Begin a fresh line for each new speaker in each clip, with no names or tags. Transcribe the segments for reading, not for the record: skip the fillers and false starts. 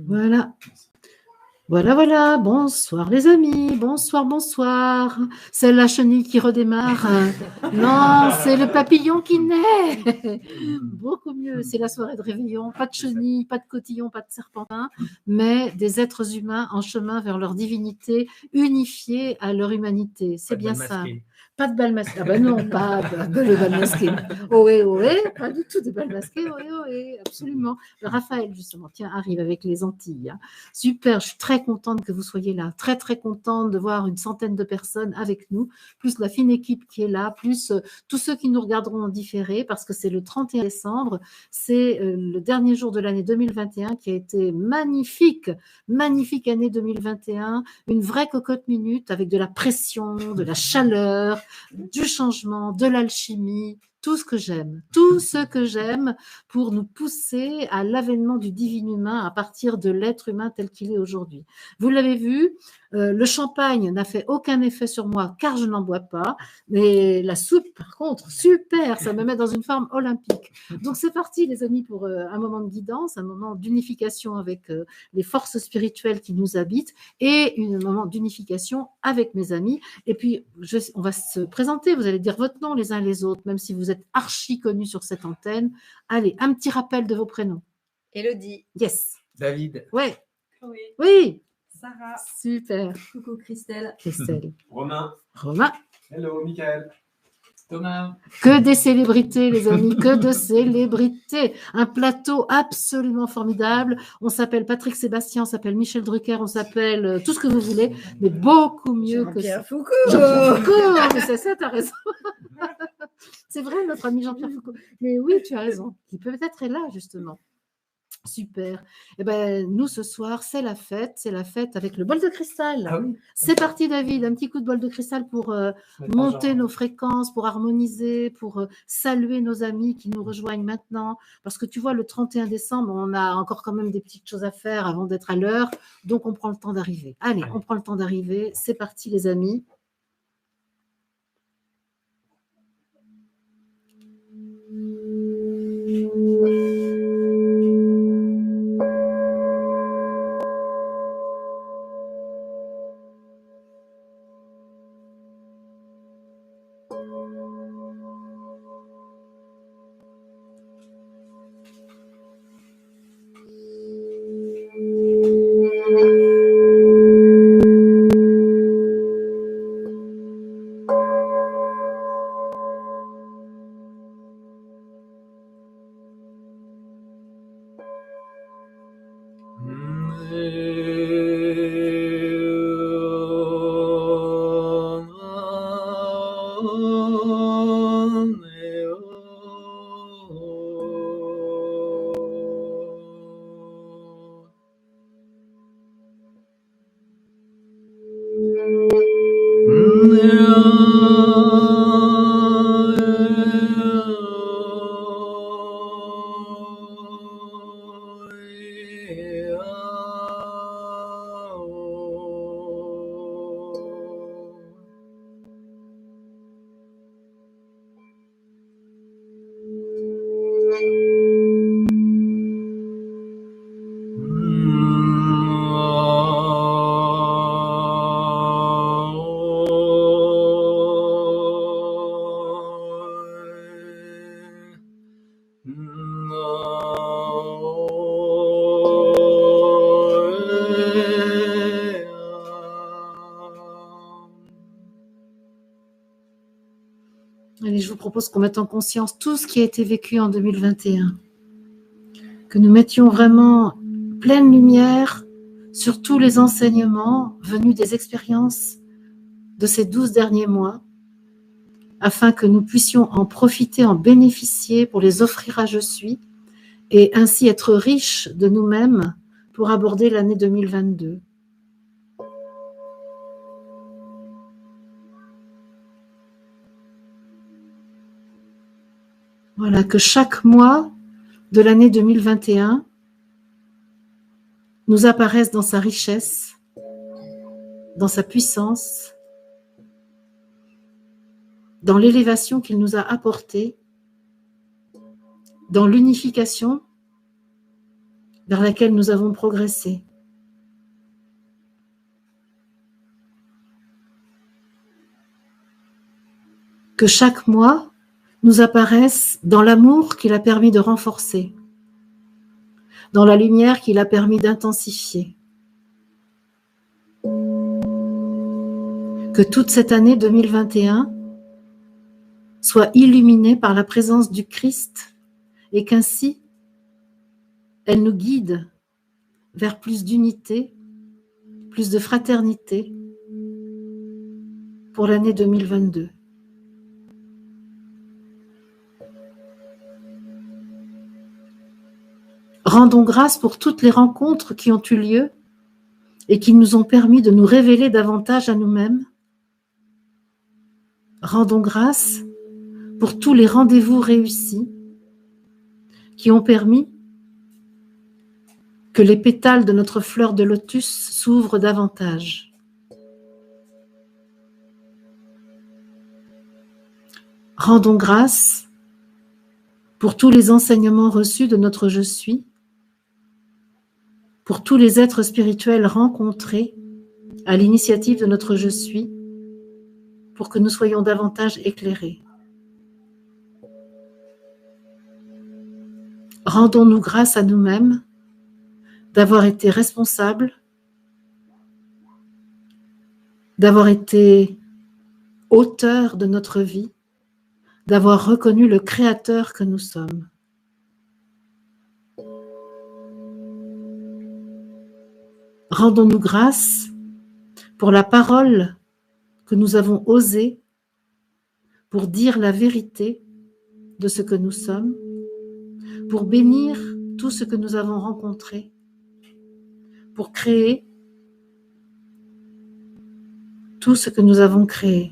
Voilà. Voilà, voilà. Bonsoir les amis. Bonsoir, bonsoir. C'est la chenille qui redémarre. Non, c'est le papillon qui naît. Beaucoup mieux. C'est la soirée de réveillon. Pas de chenille, pas de cotillon, pas de serpentin, mais des êtres humains en chemin vers leur divinité, unifiés à leur humanité. C'est bien ça. Pas de bal masqué. Ah ben non, pas le bal masqué. Ohé, ohé, pas du tout de bal masqué. Ohé, ohé, absolument. Raphaël, justement, tiens, arrive avec les Antilles. Super, je suis très contente que vous soyez là. Très, très contente de voir une centaine de personnes avec nous, plus la fine équipe qui est là, plus tous ceux qui nous regarderont en différé, parce que c'est le 31 décembre. C'est le dernier jour de l'année 2021 qui a été magnifique. Magnifique année 2021. Une vraie cocotte minute avec de la pression, de la chaleur, du changement, de l'alchimie, tout ce que j'aime pour nous pousser à l'avènement du divin humain à partir de l'être humain tel qu'il est aujourd'hui. Vous l'avez vu, le champagne n'a fait aucun effet sur moi car je n'en bois pas, mais la soupe par contre, super, ça me met dans une forme olympique. Donc c'est parti les amis pour un moment de guidance, un moment d'unification avec les forces spirituelles qui nous habitent et un moment d'unification avec mes amis. Et puis, on va se présenter, vous allez dire votre nom les uns les autres, même si vous êtes archi connus sur cette antenne. Allez, un petit rappel de vos prénoms.
Élodie.
Yes.
David.
Ouais.
Chloé.
Oui.
Sarah.
Super.
Coucou Christelle.
Christelle.
Romain.
Romain.
Hello, Michael. Thomas.
Que des célébrités, les amis, que de célébrités. Un plateau absolument formidable. On s'appelle Patrick Sébastien, on s'appelle Michel Drucker, on s'appelle tout ce que vous voulez, mais beaucoup mieux que ça.
Jean-Pierre Foucault.
Jean-Pierre Foucault, mais c'est ça, t'as raison. C'est vrai, notre ami Jean-Pierre Foucault. Mais oui, tu as raison. Qui peut-être est là, justement. Super. Eh ben, nous, ce soir, c'est la fête avec le bol de cristal.
Ah oui.
C'est parti, David. Un petit coup de bol de cristal pour monter nos fréquences, pour harmoniser, pour saluer nos amis qui nous rejoignent maintenant. Parce que tu vois, le 31 décembre, on a encore quand même des petites choses à faire avant d'être à l'heure. Donc, on prend le temps d'arriver. Allez, on prend le temps d'arriver. C'est parti, les amis. Allez, je vous propose qu'on mette en conscience tout ce qui a été vécu en 2021. Que nous mettions vraiment pleine lumière sur tous les enseignements venus des expériences de ces 12 derniers mois, afin que nous puissions en profiter, en bénéficier pour les offrir à Je suis, et ainsi être riches de nous-mêmes pour aborder l'année 2022. Voilà, que chaque mois de l'année 2021 nous apparaisse dans sa richesse, dans sa puissance, dans l'élévation qu'il nous a apportée, dans l'unification vers laquelle nous avons progressé. Que chaque mois nous apparaisse dans l'amour qu'il a permis de renforcer, dans la lumière qu'il a permis d'intensifier. Que toute cette année 2021 soit illuminée par la présence du Christ et qu'ainsi elle nous guide vers plus d'unité, plus de fraternité pour l'année 2022. Rendons grâce pour toutes les rencontres qui ont eu lieu et qui nous ont permis de nous révéler davantage à nous-mêmes. Rendons grâce pour tous les rendez-vous réussis qui ont permis que les pétales de notre fleur de lotus s'ouvrent davantage. Rendons grâce pour tous les enseignements reçus de notre Je suis, pour tous les êtres spirituels rencontrés à l'initiative de notre Je suis, pour que nous soyons davantage éclairés. Rendons-nous grâce à nous-mêmes d'avoir été responsables, d'avoir été auteurs de notre vie, d'avoir reconnu le Créateur que nous sommes. Rendons-nous grâce pour la parole que nous avons osée pour dire la vérité de ce que nous sommes, pour bénir tout ce que nous avons rencontré, pour créer tout ce que nous avons créé.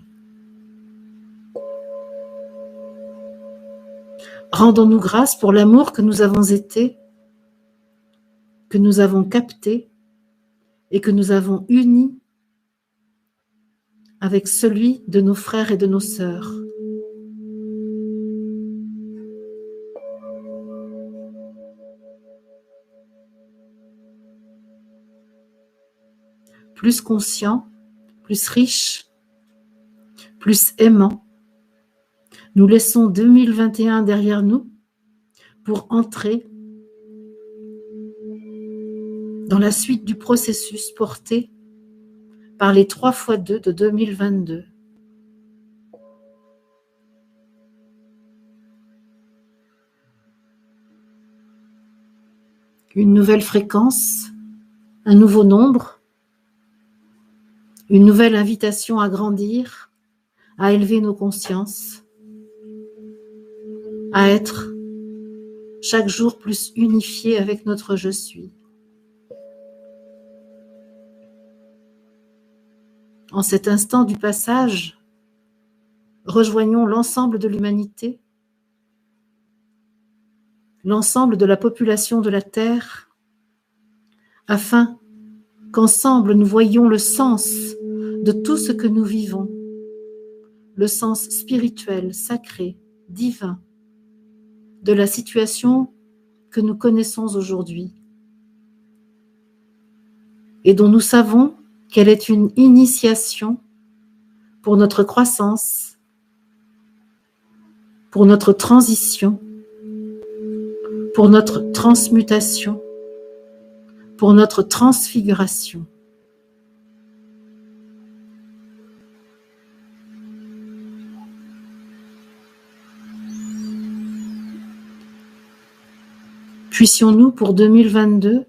Rendons-nous grâce pour l'amour que nous avons été, que nous avons capté et que nous avons uni avec celui de nos frères et de nos sœurs. Plus conscient, plus riche, plus aimant, nous laissons 2021 derrière nous pour entrer dans la suite du processus porté par les 3x2 de 2022. Une nouvelle fréquence, un nouveau nombre, une nouvelle invitation à grandir, à élever nos consciences, à être chaque jour plus unifiés avec notre Je suis. En cet instant du passage, rejoignons l'ensemble de l'humanité, l'ensemble de la population de la Terre, afin qu'ensemble nous voyions le sens de tout ce que nous vivons, le sens spirituel, sacré, divin, de la situation que nous connaissons aujourd'hui et dont nous savons qu'elle est une initiation pour notre croissance, pour notre transition, pour notre transmutation, pour notre transfiguration. Puissions-nous pour 2022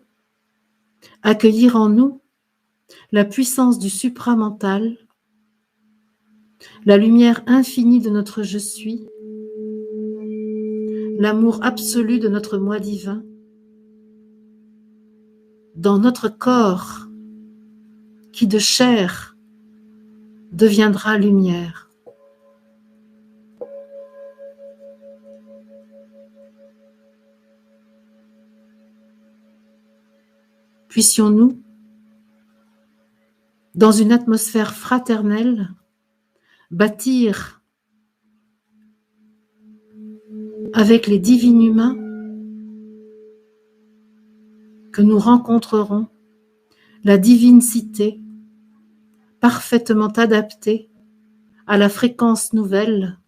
accueillir en nous la puissance du supramental, la lumière infinie de notre Je suis, l'amour absolu de notre moi divin, dans notre corps qui de chair deviendra lumière. Puissions-nous, dans une atmosphère fraternelle, bâtir avec les divins humains que nous rencontrerons la divine cité parfaitement adaptée à la fréquence nouvelle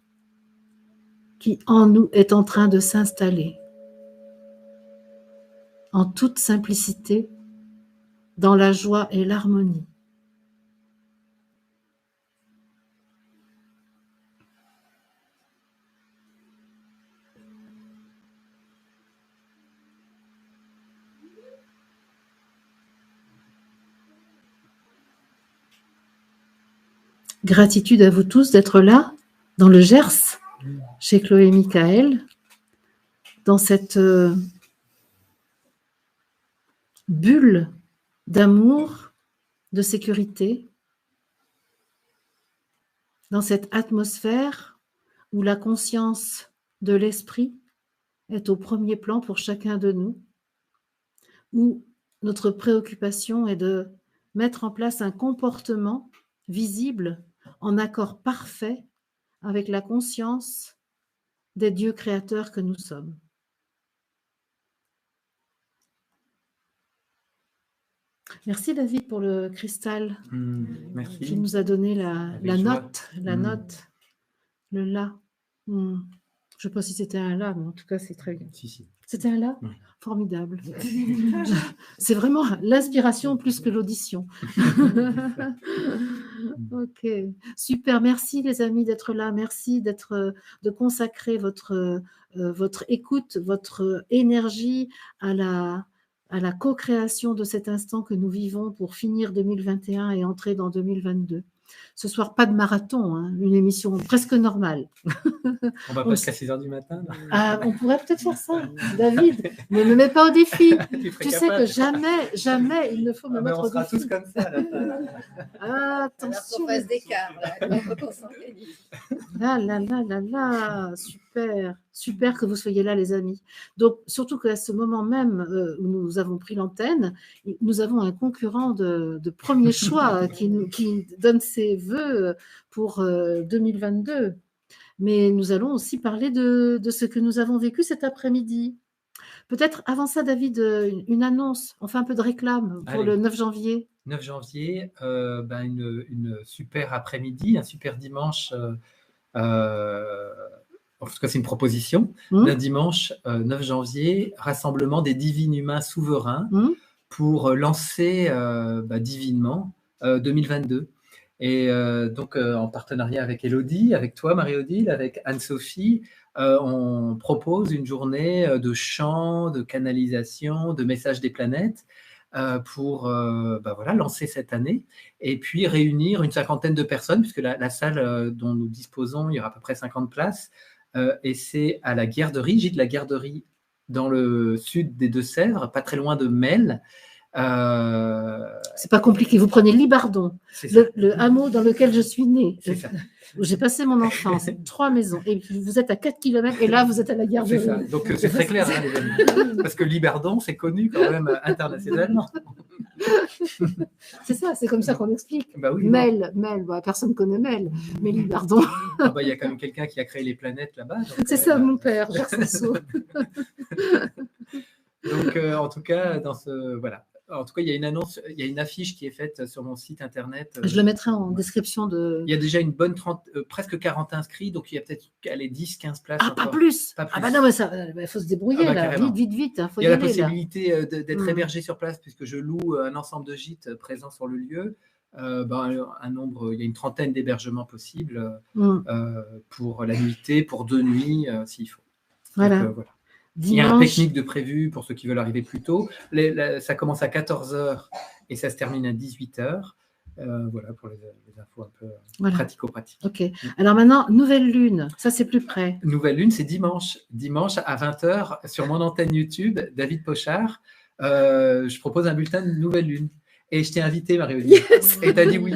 qui en nous est en train de s'installer, en toute simplicité, dans la joie et l'harmonie. Gratitude à vous tous d'être là, dans le Gers, chez Chloé et Michael, dans cette bulle d'amour, de sécurité, dans cette atmosphère où la conscience de l'esprit est au premier plan pour chacun de nous, où notre préoccupation est de mettre en place un comportement visible en accord parfait avec la conscience des dieux créateurs que nous sommes. Merci David pour le cristal
merci.
qui nous a donné la note, le la. Je ne sais pas si c'était un la, mais en tout cas c'est très bien.
Si.
C'était un la?
Oui.
Formidable. C'est vraiment l'inspiration plus que l'audition. Ok, super. Merci les amis d'être là. Merci de consacrer votre écoute, votre énergie à la co-création de cet instant que nous vivons pour finir 2021 et entrer dans 2022. Ce soir, pas de marathon, hein, une émission presque normale.
On va pas jusqu'à 6h du matin là.
Ah, on pourrait peut-être faire ça, David. Ne me mets pas au défi. Tu sais que jamais il ne faut me mettre au défi.
On sera tous comme ça.
Attention.
Alors qu'on fasse des quarts, là, qu'on s'organise.
Là, super que vous soyez là, les amis. Donc, surtout qu'à ce moment même où nous avons pris l'antenne, nous avons un concurrent de premier choix qui donne ses vœux pour 2022. Mais nous allons aussi parler de ce que nous avons vécu cet après-midi. Peut-être avant ça, David, une annonce, on fait un peu de réclame pour le 9 janvier.
9 janvier, une super après-midi, un super dimanche. En tout cas, c'est une proposition. Un dimanche 9 janvier, rassemblement des divins humains souverains pour lancer divinement 2022. Et donc, en partenariat avec Élodie, avec toi, Marie-Odile, avec Anne-Sophie, on propose une journée de chant, de canalisation, de message des planètes pour lancer cette année et puis réunir une 50aine de personnes, puisque la salle dont nous disposons, il y aura à peu près 50 places, et c'est à la Guerderie, gîte la Guerderie, dans le sud des Deux-Sèvres, pas très loin de Melle.
C'est pas compliqué, vous prenez Libardon, le hameau dans lequel je suis née, où j'ai passé mon enfance, 3 maisons, et puis vous êtes à 4 km, et là vous êtes à la Guerderie.
C'est ça. Donc c'est très clair, hein, les amis, parce que Libardon, c'est connu quand même internationalement.
C'est ça, c'est comme ça qu'on explique.
Bah oui,
Mel, personne ne connaît Mel, mais Libardon.
Il y a quand même quelqu'un qui a créé les planètes là-bas.
C'est ça, mon père, Jacques Sassot.
Donc en tout cas, En tout cas, il y a une annonce, il y a une affiche qui est faite sur mon site internet.
Je le mettrai en description de.
Il y a déjà une bonne presque 40 inscrits, donc il y a peut-être 10-15 places.
Ah, pas plus. Ah bah non, il faut se débrouiller là, vite.
Il y a la possibilité d'être hébergé sur place, puisque je loue un ensemble de gîtes présents sur le lieu. Il y a une trentaine d'hébergements possibles pour la nuitée, pour 2 nuits, s'il faut.
Voilà.
Donc, voilà. Il y a un pique-nique de prévu pour ceux qui veulent arriver plus tôt. Ça commence à 14h et ça se termine à 18h. Voilà pour les infos un peu pratico-pratiques.
Ok. Alors maintenant, nouvelle lune, ça c'est plus près.
Nouvelle lune, c'est dimanche. Dimanche à 20h sur mon antenne YouTube, David Pochard. Je propose un bulletin de nouvelle lune. Et je t'ai invité, Marie-Odile.
Yes.
Et tu as dit oui.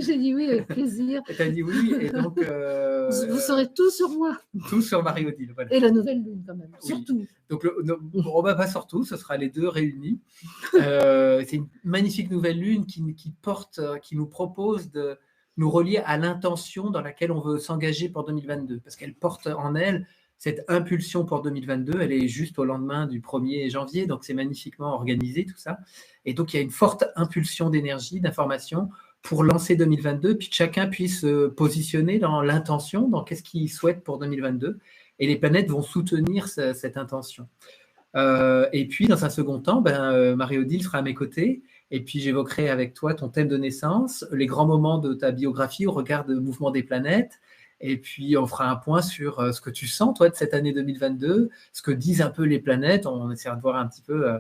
J'ai dit oui avec plaisir.
Et tu as dit oui. Et donc.
Vous saurez tout sur moi.
Tout sur Marie-Odile. Voilà.
Et la nouvelle lune, quand même.
Oui.
Surtout.
Donc, pas surtout, ce sera les deux réunis. C'est une magnifique nouvelle lune qui nous propose de nous relier à l'intention dans laquelle on veut s'engager pour 2022. Parce qu'elle porte en elle cette impulsion pour 2022, elle est juste au lendemain du 1er janvier, donc c'est magnifiquement organisé tout ça. Et donc il y a une forte impulsion d'énergie, d'information pour lancer 2022, puis que chacun puisse se positionner dans l'intention, dans qu'est-ce qu'il souhaite pour 2022. Et les planètes vont soutenir cette intention. Et puis, dans un second temps, Marie-Odile sera à mes côtés. Et puis, j'évoquerai avec toi ton thème de naissance, les grands moments de ta biographie au regard du mouvement des planètes. Et puis, on fera un point sur ce que tu sens, toi, de cette année 2022, ce que disent un peu les planètes. On essaiera de voir un petit peu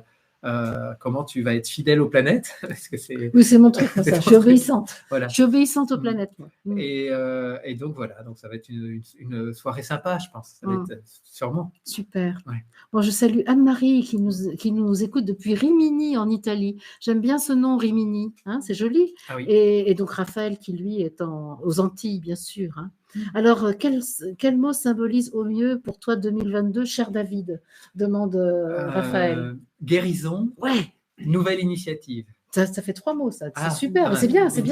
comment tu vas être fidèle aux planètes. Parce que
oui, c'est mon truc, ça. Je suis obéissante.
Voilà.
Je suis obéissante aux planètes. Moi.
Et donc, voilà. Donc, ça va être une soirée sympa, je pense. Ça va être sûrement.
Super.
Ouais.
Bon, je salue Anne-Marie qui nous écoute depuis Rimini en Italie. J'aime bien ce nom, Rimini. Hein, c'est joli.
Ah oui.
Et donc, Raphaël qui, lui, est aux Antilles, bien sûr. Hein. Alors, quel mot symbolise au mieux pour toi 2022, cher David? Demande Raphaël.
Guérison.
Ouais.
Nouvelle initiative.
Ça fait 3 mots, ça. C'est super. C'est bien. C'est OK.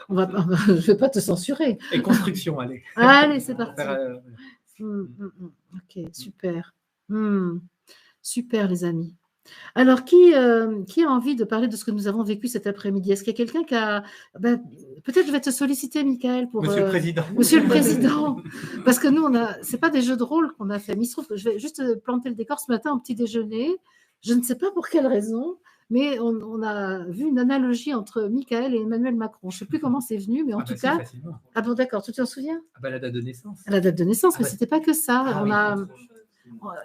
Je ne vais pas te censurer.
Et construction, allez.
Allez, c'est parti. OK, super. Super, les amis. Alors, qui a envie de parler de ce que nous avons vécu cet après-midi? Est-ce qu'il y a quelqu'un qui a… peut-être je vais te solliciter, Michael, pour…
Monsieur le Président.
Monsieur le Président. Parce que nous, ce n'est pas des jeux de rôle qu'on a fait. Mais il se trouve que je vais juste planter le décor ce matin au petit déjeuner. Je ne sais pas pour quelle raison, mais on a vu une analogie entre Michael et Emmanuel Macron. Je ne sais plus comment c'est venu, mais en tout cas…
Facilement.
Ah bon, d'accord, tu t'en souviens?
La date de naissance.
La date de naissance, mais ce n'était pas que ça.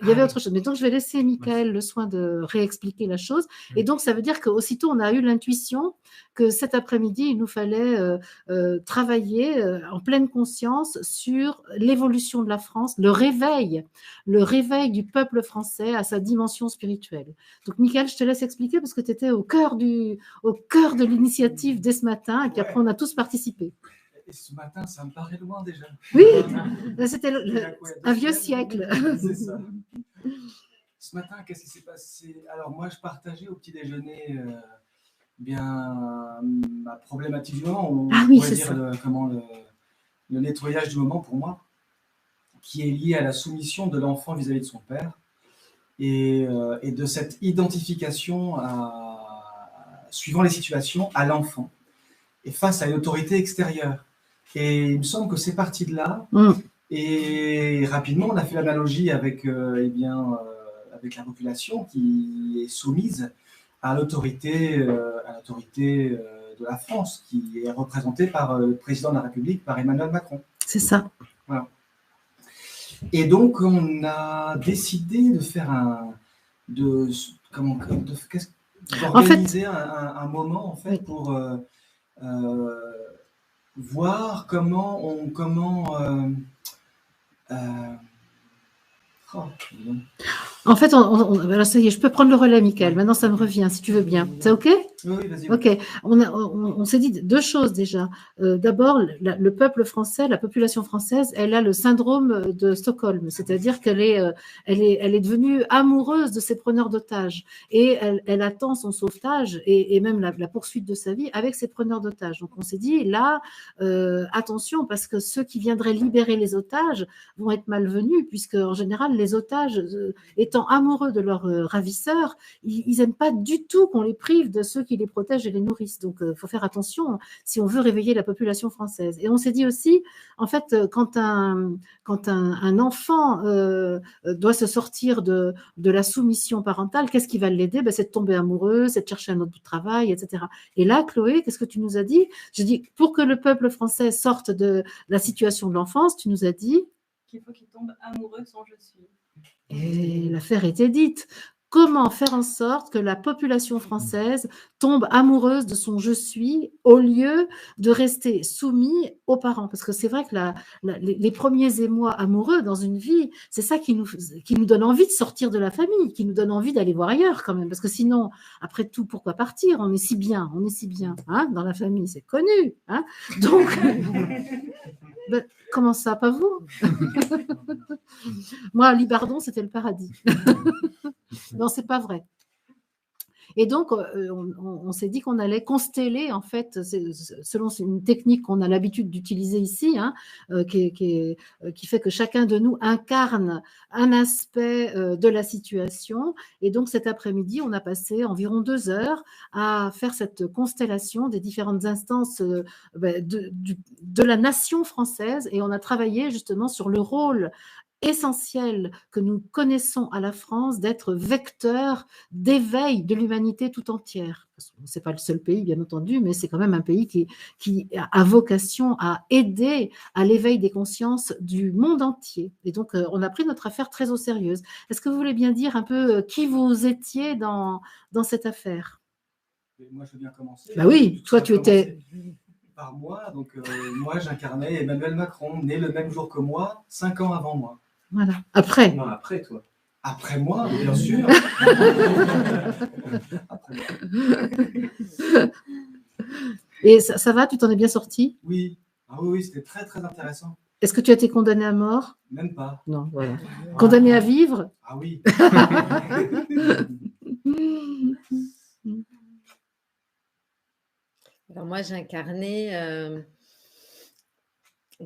Il y avait autre chose. Mais donc, je vais laisser Michael le soin de réexpliquer la chose. Et donc, ça veut dire qu'aussitôt, on a eu l'intuition que cet après-midi, il nous fallait travailler en pleine conscience sur l'évolution de la France, le réveil du peuple français à sa dimension spirituelle. Donc, Michael, je te laisse expliquer parce que tu étais au cœur de l'initiative dès ce matin et puis après, on a tous participé.
Et ce matin, ça me paraît loin déjà.
Oui, c'était un vieux siècle.
C'est ça. Ce matin, qu'est-ce qui s'est passé? Alors moi, je partageais au petit déjeuner ma problématique du moment, ou
on pourrait
dire le nettoyage du moment pour moi, qui est lié à la soumission de l'enfant vis-à-vis de son père et de cette identification suivant les situations à l'enfant et face à une autorité extérieure. Et il me semble que c'est parti de là. Et rapidement, on a fait l'analogie avec la population qui est soumise à l'autorité de la France, qui est représentée par le président de la République, par Emmanuel Macron.
C'est ça.
Voilà. Et donc, on a décidé de faire d'organiser un moment en fait pour voir comment
en fait, alors ça y est, je peux prendre le relais, Michael. Maintenant, ça me revient, si tu veux bien. C'est OK?
Oui, vas-y.
OK. On s'est dit 2 choses déjà. D'abord, le peuple français, la population française, elle a le syndrome de Stockholm, c'est-à-dire qu'elle est devenue amoureuse de ses preneurs d'otages et elle attend son sauvetage et même la poursuite de sa vie avec ses preneurs d'otages. Donc, on s'est dit là, attention, parce que ceux qui viendraient libérer les otages vont être malvenus, puisque en général, les otages, étant amoureux de leurs ravisseurs, ils n'aiment pas du tout qu'on les prive de ceux qui les protègent et les nourrissent. Donc, il faut faire attention si on veut réveiller la population française. Et on s'est dit aussi, en fait, quand un enfant doit se sortir de la soumission parentale, qu'est-ce qui va l'aider? C'est de tomber amoureux, c'est de chercher un autre bout de travail, etc. Et là, Chloé, qu'est-ce que tu nous as dit? J'ai dit, pour que le peuple français sorte de la situation de l'enfance, tu nous as dit
qu'il faut qu'il tombe amoureux de son je suis.
Et l'affaire était dite. Comment faire en sorte que la population française tombe amoureuse de son je suis au lieu de rester soumis aux parents? Parce que c'est vrai que les premiers émois amoureux dans une vie, c'est ça qui nous donne envie de sortir de la famille, qui nous donne envie d'aller voir ailleurs quand même. Parce que sinon, après tout, pourquoi partir? On est si bien hein, dans la famille, c'est connu. Hein, donc, comment ça, pas vous? Moi, Libardon, c'était le paradis. Non, c'est pas vrai. Et donc, on s'est dit qu'on allait consteller, en fait, selon une technique qu'on a l'habitude d'utiliser ici, hein, qui fait que chacun de nous incarne un aspect de la situation. Et donc, cet après-midi, on a passé environ 2 heures à faire cette constellation des différentes instances de la nation française. Et on a travaillé justement sur le rôle essentiel que nous connaissons à la France d'être vecteur d'éveil de l'humanité tout entière. Ce n'est pas le seul pays, bien entendu, mais c'est quand même un pays qui a vocation à aider à l'éveil des consciences du monde entier. Et donc, on a pris notre affaire très au sérieux. Est-ce que vous voulez bien dire un peu qui vous étiez dans cette affaire?
Moi, je veux bien commencer.
Bah oui, toi, tu étais...
Par moi, donc moi, j'incarnais Emmanuel Macron, né le même jour que moi, 5 ans avant moi.
Voilà. Après.
Non, après toi. Après moi, bien sûr. Après moi.
Et ça va, tu t'en es bien sorti?
Oui. Ah oui, c'était très très intéressant.
Est-ce que tu as été condamné à mort?
Même pas.
Non, voilà. Condamné à vivre?
Ah oui.
Alors moi, j'incarnais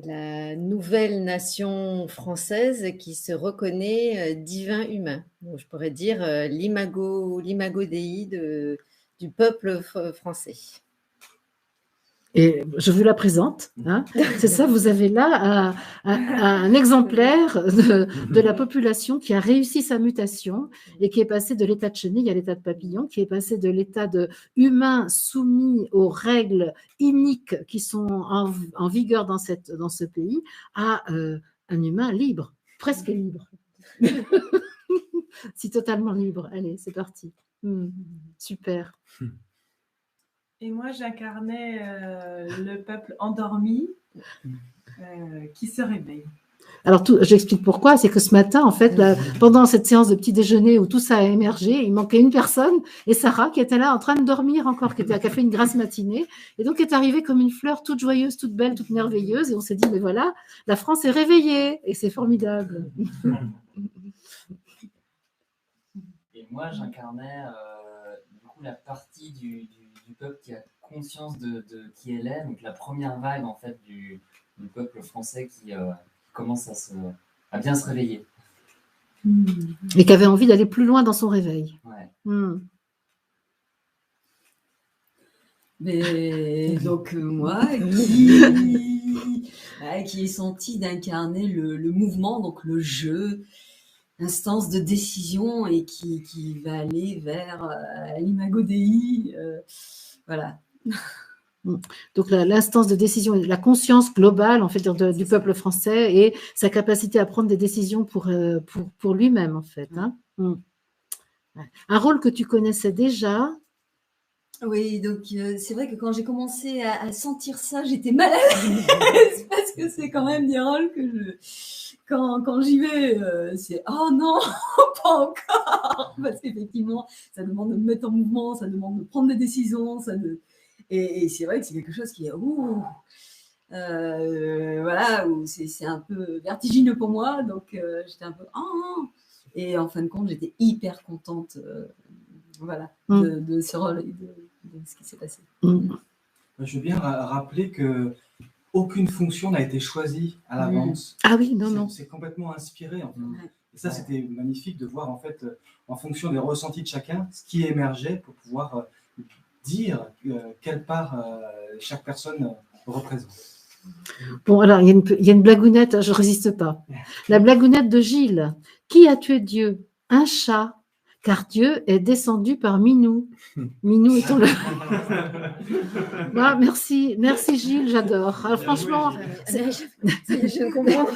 la nouvelle nation française qui se reconnaît divin humain. Donc, je pourrais dire l'imago Dei du peuple français.
Et je vous la présente. Hein. C'est ça, vous avez là un exemplaire de la population qui a réussi sa mutation et qui est passé de l'état de chenille à l'état de papillon, qui est passé de l'état de humain soumis aux règles iniques qui sont en vigueur dans ce pays à un humain libre, presque libre. Si totalement libre. Allez, c'est parti. Super.
Et moi, j'incarnais le peuple endormi qui se réveille.
Alors, j'explique pourquoi. C'est que ce matin, en fait, pendant cette séance de petit déjeuner où tout ça a émergé, il manquait une personne, et Sarah, qui était là en train de dormir encore, qui a fait une grasse matinée, et donc est arrivée comme une fleur toute joyeuse, toute belle, toute merveilleuse, et on s'est dit, mais voilà, la France est réveillée, et c'est formidable.
Et moi, j'incarnais du coup la partie du peuple qui a conscience de qui elle est, donc la première vague en fait du peuple français qui commence à bien se réveiller.
Et qui avait envie d'aller plus loin dans son réveil.
Ouais.
Mais donc moi qui ai senti d'incarner le mouvement, donc le jeu, instance de décision et qui va aller vers l'imago Dei, voilà.
Donc l'instance de décision, la conscience globale en fait du peuple français et sa capacité à prendre des décisions pour lui-même en fait. Hein. Un rôle que tu connaissais déjà.
Oui, donc c'est vrai que quand j'ai commencé à sentir ça, j'étais mal à l'aise parce que c'est quand même des rôles que quand j'y vais, c'est « Oh non, pas encore !» Parce qu'effectivement, ça demande de me mettre en mouvement, ça demande de prendre des décisions, et c'est vrai que c'est quelque chose qui est voilà, où c'est un peu vertigineux pour moi, donc j'étais un peu « Oh !» Et en fin de compte, j'étais hyper contente voilà, de ce rôle et de ce qui s'est passé.
Je veux bien rappeler que aucune fonction n'a été choisie à l'avance.
Ah oui, non.
C'est complètement inspiré. En fait. Et ça, c'était magnifique de voir, en fait, en fonction des ressentis de chacun, ce qui émergeait pour pouvoir dire quelle part chaque personne représente.
Bon, alors, il y a une blagounette, je ne résiste pas. La blagounette de Gilles. Qui a tué Dieu? Un chat. Car Dieu est descendu par Minou. Minou étant le... merci Gilles, j'adore. Alors, franchement,
je comprends.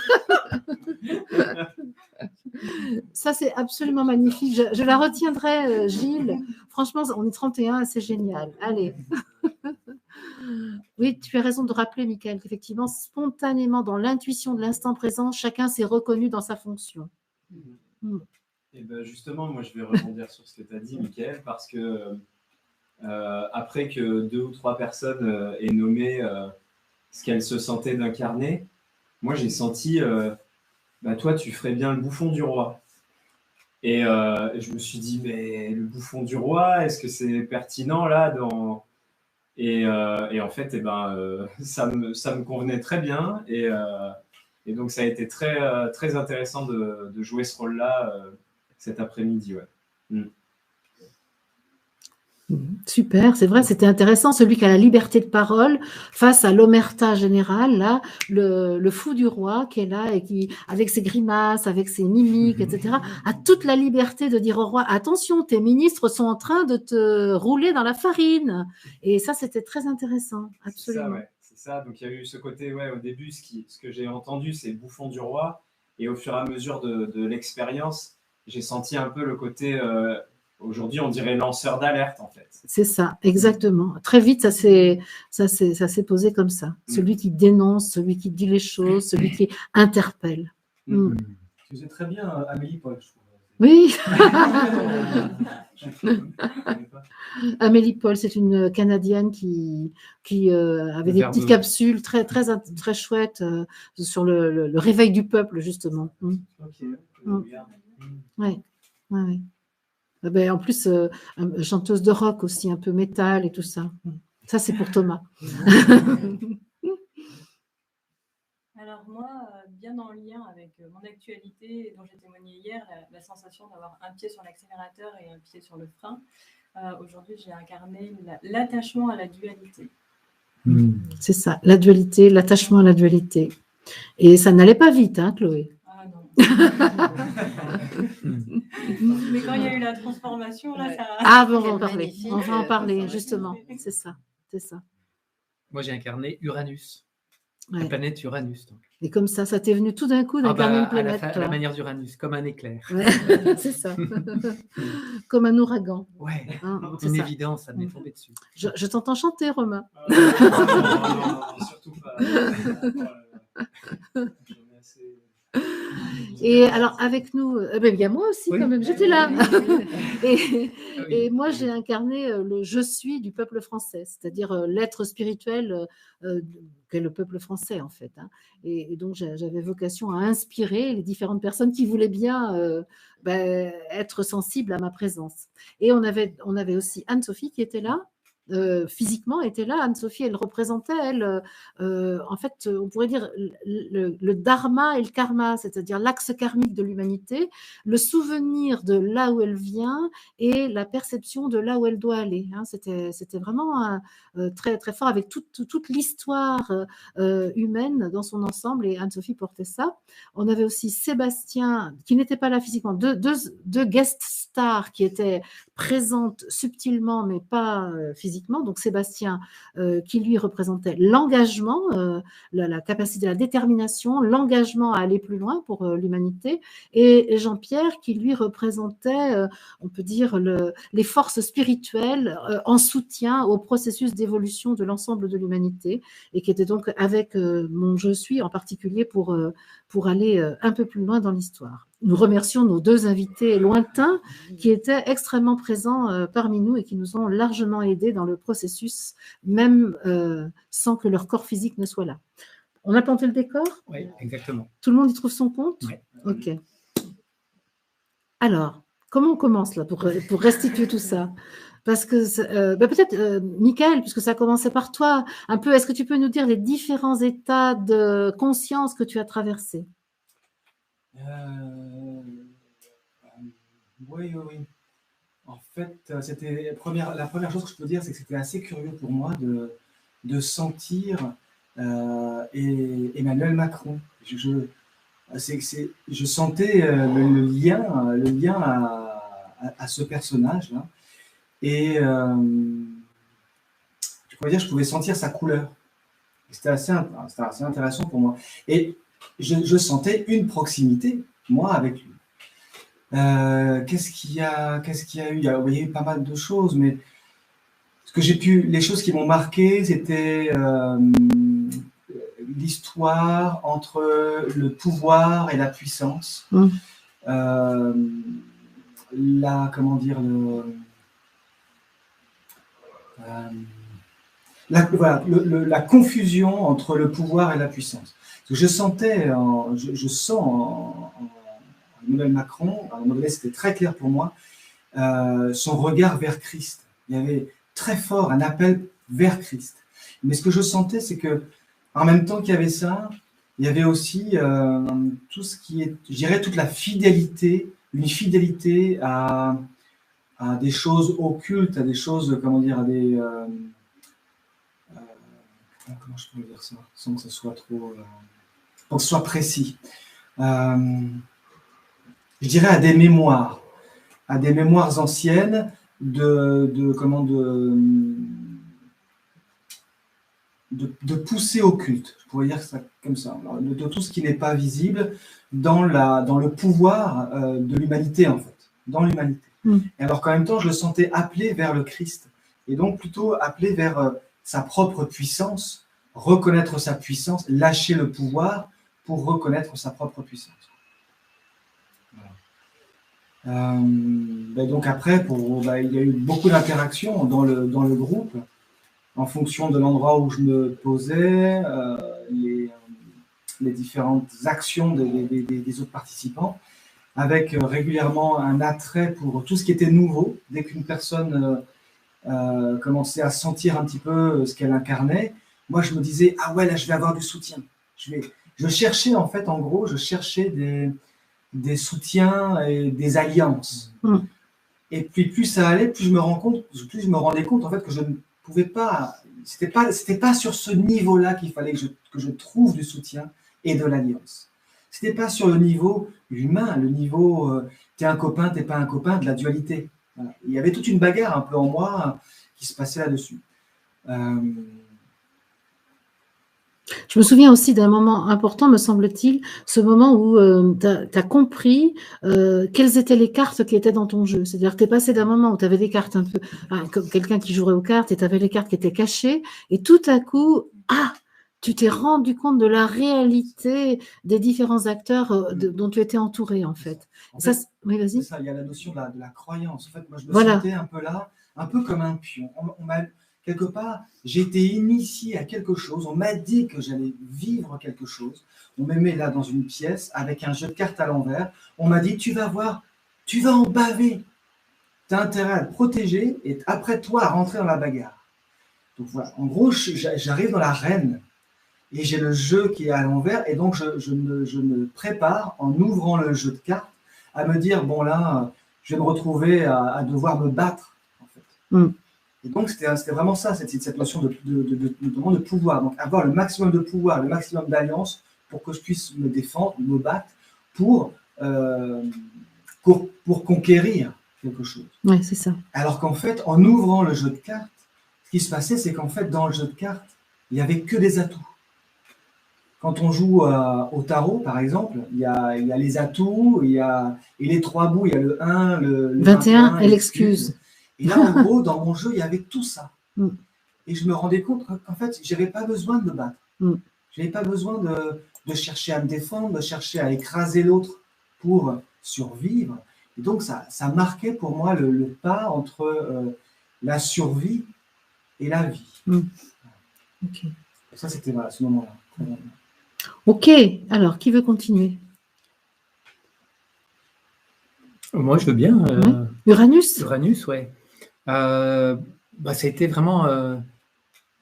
Ça, c'est absolument magnifique. Je la retiendrai, Gilles. Franchement, on est 31, c'est génial. Allez. Oui, tu as raison de rappeler, Michael, qu'effectivement, spontanément, dans l'intuition de l'instant présent, chacun s'est reconnu dans sa fonction.
Et ben justement, moi, je vais rebondir sur ce que tu as dit, Michael, parce que après que 2 ou 3 personnes aient nommé ce qu'elles se sentaient d'incarner, moi, j'ai senti, toi, tu ferais bien le bouffon du roi. Et je me suis dit, mais le bouffon du roi, est-ce que c'est pertinent là et en fait, ça me convenait très bien. Et donc, ça a été très, très intéressant de jouer ce rôle-là cet après-midi. Ouais.
Super, c'est vrai, c'était intéressant, celui qui a la liberté de parole face à l'omerta générale, là, le fou du roi qui est là et qui, avec ses grimaces, avec ses mimiques, etc., a toute la liberté de dire au roi, attention, tes ministres sont en train de te rouler dans la farine. Et ça, c'était très intéressant, absolument.
C'est ça. Donc il y a eu ce côté, au début, ce que j'ai entendu, c'est bouffon du roi, et au fur et à mesure de l'expérience, j'ai senti un peu le côté... Aujourd'hui, on dirait lanceur d'alerte, en fait.
C'est ça, exactement. Très vite, ça s'est posé comme ça. Celui qui dénonce, celui qui dit les choses, celui qui interpelle.
Tu faisais très bien Amélie Paul, je trouve.
Oui. Amélie Paul, c'est une Canadienne qui avait des petites capsules très, très, très chouettes sur le réveil du peuple, justement. Oui. En plus, chanteuse de rock aussi, un peu métal et tout ça. Ça, c'est pour Thomas.
Alors moi, bien en lien avec mon actualité dont j'ai témoigné hier, la sensation d'avoir un pied sur l'accélérateur et un pied sur le frein, aujourd'hui j'ai incarné l'attachement à la dualité.
C'est ça, la dualité, l'attachement à la dualité. Et ça n'allait pas vite, hein, Chloé?
Ah non. Mais quand il y a eu la transformation, là, ça...
Ah, bon, on va en parler, justement. C'est ça.
Moi, j'ai incarné Uranus, la planète Uranus. Donc.
Et comme ça t'est venu tout d'un coup d'incarner une planète.
À la manière d'Uranus, comme un éclair.
C'est ça. Comme un ouragan.
Ouais, une évidence, ça m'est tombé dessus.
Je t'entends chanter, Romain.
Non, surtout pas.
Et alors, avec nous, il y a moi aussi, quand même, j'étais là. Et moi, j'ai incarné le je suis du peuple français, c'est-à-dire l'être spirituel qu'est le peuple français, en fait. Hein. Et donc, j'avais vocation à inspirer les différentes personnes qui voulaient bien être sensibles à ma présence. Et on avait aussi Anne-Sophie qui était là. Physiquement était là. Anne-Sophie, elle représentait, en fait, on pourrait dire le dharma et le karma, c'est-à-dire l'axe karmique de l'humanité, le souvenir de là où elle vient et la perception de là où elle doit aller. Hein. C'était vraiment très, très fort avec toute l'histoire humaine dans son ensemble, et Anne-Sophie portait ça. On avait aussi Sébastien, qui n'était pas là physiquement, deux guest stars qui étaient présentes subtilement, mais pas physiquement. Donc Sébastien qui lui représentait l'engagement, la capacité, la détermination, l'engagement à aller plus loin pour l'humanité, et Jean-Pierre qui lui représentait, on peut dire, les forces spirituelles en soutien au processus d'évolution de l'ensemble de l'humanité, et qui était donc avec mon je suis en particulier pour aller un peu plus loin dans l'histoire. Nous remercions nos deux invités lointains qui étaient extrêmement présents parmi nous et qui nous ont largement aidés dans le processus, même sans que leur corps physique ne soit là. On a planté le décor?
Oui, exactement.
Tout le monde y trouve son compte?
Oui.
Ok. Alors, comment on commence là pour restituer tout ça? Parce que peut-être, Michael, puisque ça a commencé par toi, un peu, est-ce que tu peux nous dire les différents états de conscience que tu as traversés?
Oui. En fait, c'était la première chose que je peux dire, c'est que c'était assez curieux pour moi de sentir Emmanuel Macron. Je sentais le lien à ce personnage-là. Et je pourrais dire, je pouvais sentir sa couleur. C'était assez intéressant pour moi. Et je sentais une proximité, moi, avec lui. Qu'est-ce qu'il y a eu? Il y a eu pas mal de choses, mais les choses qui m'ont marqué, c'était l'histoire entre le pouvoir et la puissance. La confusion entre le pouvoir et la puissance. Je sentais, je sens Emmanuel Macron, à un moment donné, c'était très clair pour moi, son regard vers Christ. Il y avait très fort un appel vers Christ. Mais ce que je sentais, c'est que en même temps qu'il y avait ça, il y avait aussi tout ce qui est, je dirais, toute la fidélité, une fidélité à des choses occultes, à des choses, comment dire, à des... comment je peux dire ça, sans que ce soit trop... pour que ce soit précis. Je dirais à des mémoires anciennes de pousser au culte. Je pourrais dire ça comme ça, de tout ce qui n'est pas visible dans le pouvoir de l'humanité, en fait, dans l'humanité. Et alors qu'en même temps, je le sentais appelé vers le Christ, et donc plutôt appelé vers sa propre puissance, reconnaître sa puissance, lâcher le pouvoir pour reconnaître sa propre puissance. Voilà. Donc après, il y a eu beaucoup d'interactions dans le groupe, en fonction de l'endroit où je me posais, les différentes actions des autres participants, avec régulièrement un attrait pour tout ce qui était nouveau. Dès qu'une personne commençait à sentir un petit peu ce qu'elle incarnait, moi je me disais, ah ouais, là je vais avoir du soutien. Je cherchais en fait, en gros, des soutiens et des alliances. Et puis plus ça allait, plus je me rendais compte en fait que je ne pouvais pas, c'était pas sur ce niveau-là qu'il fallait que je trouve du soutien et de l'alliance. C'était pas sur le niveau humain, le niveau t'es un copain, t'es pas un copain, de la dualité. Voilà. Il y avait toute une bagarre un peu en moi qui se passait là-dessus.
Je me souviens aussi d'un moment important, me semble-t-il, ce moment où tu as compris quelles étaient les cartes qui étaient dans ton jeu. C'est-à-dire que tu es passé d'un moment où tu avais des cartes un peu, comme quelqu'un qui jouerait aux cartes, et tu avais les cartes qui étaient cachées, et tout à coup, tu t'es rendu compte de la réalité des différents acteurs dont tu étais entouré, en fait. Oui, vas-y.
C'est ça, il y a la notion de la croyance. En fait, moi, je me sentais un peu là, un peu comme un pion. Quelque part, j'ai été initié à quelque chose. On m'a dit que j'allais vivre quelque chose. On me met là dans une pièce avec un jeu de cartes à l'envers. On m'a dit, tu vas voir, tu vas en baver. Tu as intérêt à te protéger et après toi à rentrer dans la bagarre. Donc voilà, en gros, j'arrive dans l'arène et j'ai le jeu qui est à l'envers. Et donc, je me prépare en ouvrant le jeu de cartes à me dire, bon là, je vais me retrouver à devoir me battre. En fait. Et donc, c'était vraiment ça, cette notion de pouvoir. Donc, avoir le maximum de pouvoir, le maximum d'alliance pour que je puisse me défendre, me battre pour conquérir quelque chose.
Oui, c'est ça.
Alors qu'en fait, en ouvrant le jeu de cartes, ce qui se passait, c'est qu'en fait, dans le jeu de cartes, il n'y avait que des atouts. Quand on joue au tarot, par exemple, il y a les atouts, et les trois bouts, il y a le 1, le
21 et l'excuse.
Et là, en gros, dans mon jeu, il y avait tout ça. Et je me rendais compte qu'en fait, je n'avais pas besoin de me battre. Je n'avais pas besoin de chercher à me défendre, de chercher à écraser l'autre pour survivre. Et donc, ça marquait pour moi le pas entre la survie et la vie.
Okay.
Ça, c'était ce moment-là.
Ok, alors, qui veut continuer?
Moi, je veux bien.
Uranus?
Uranus, oui. Ça a été vraiment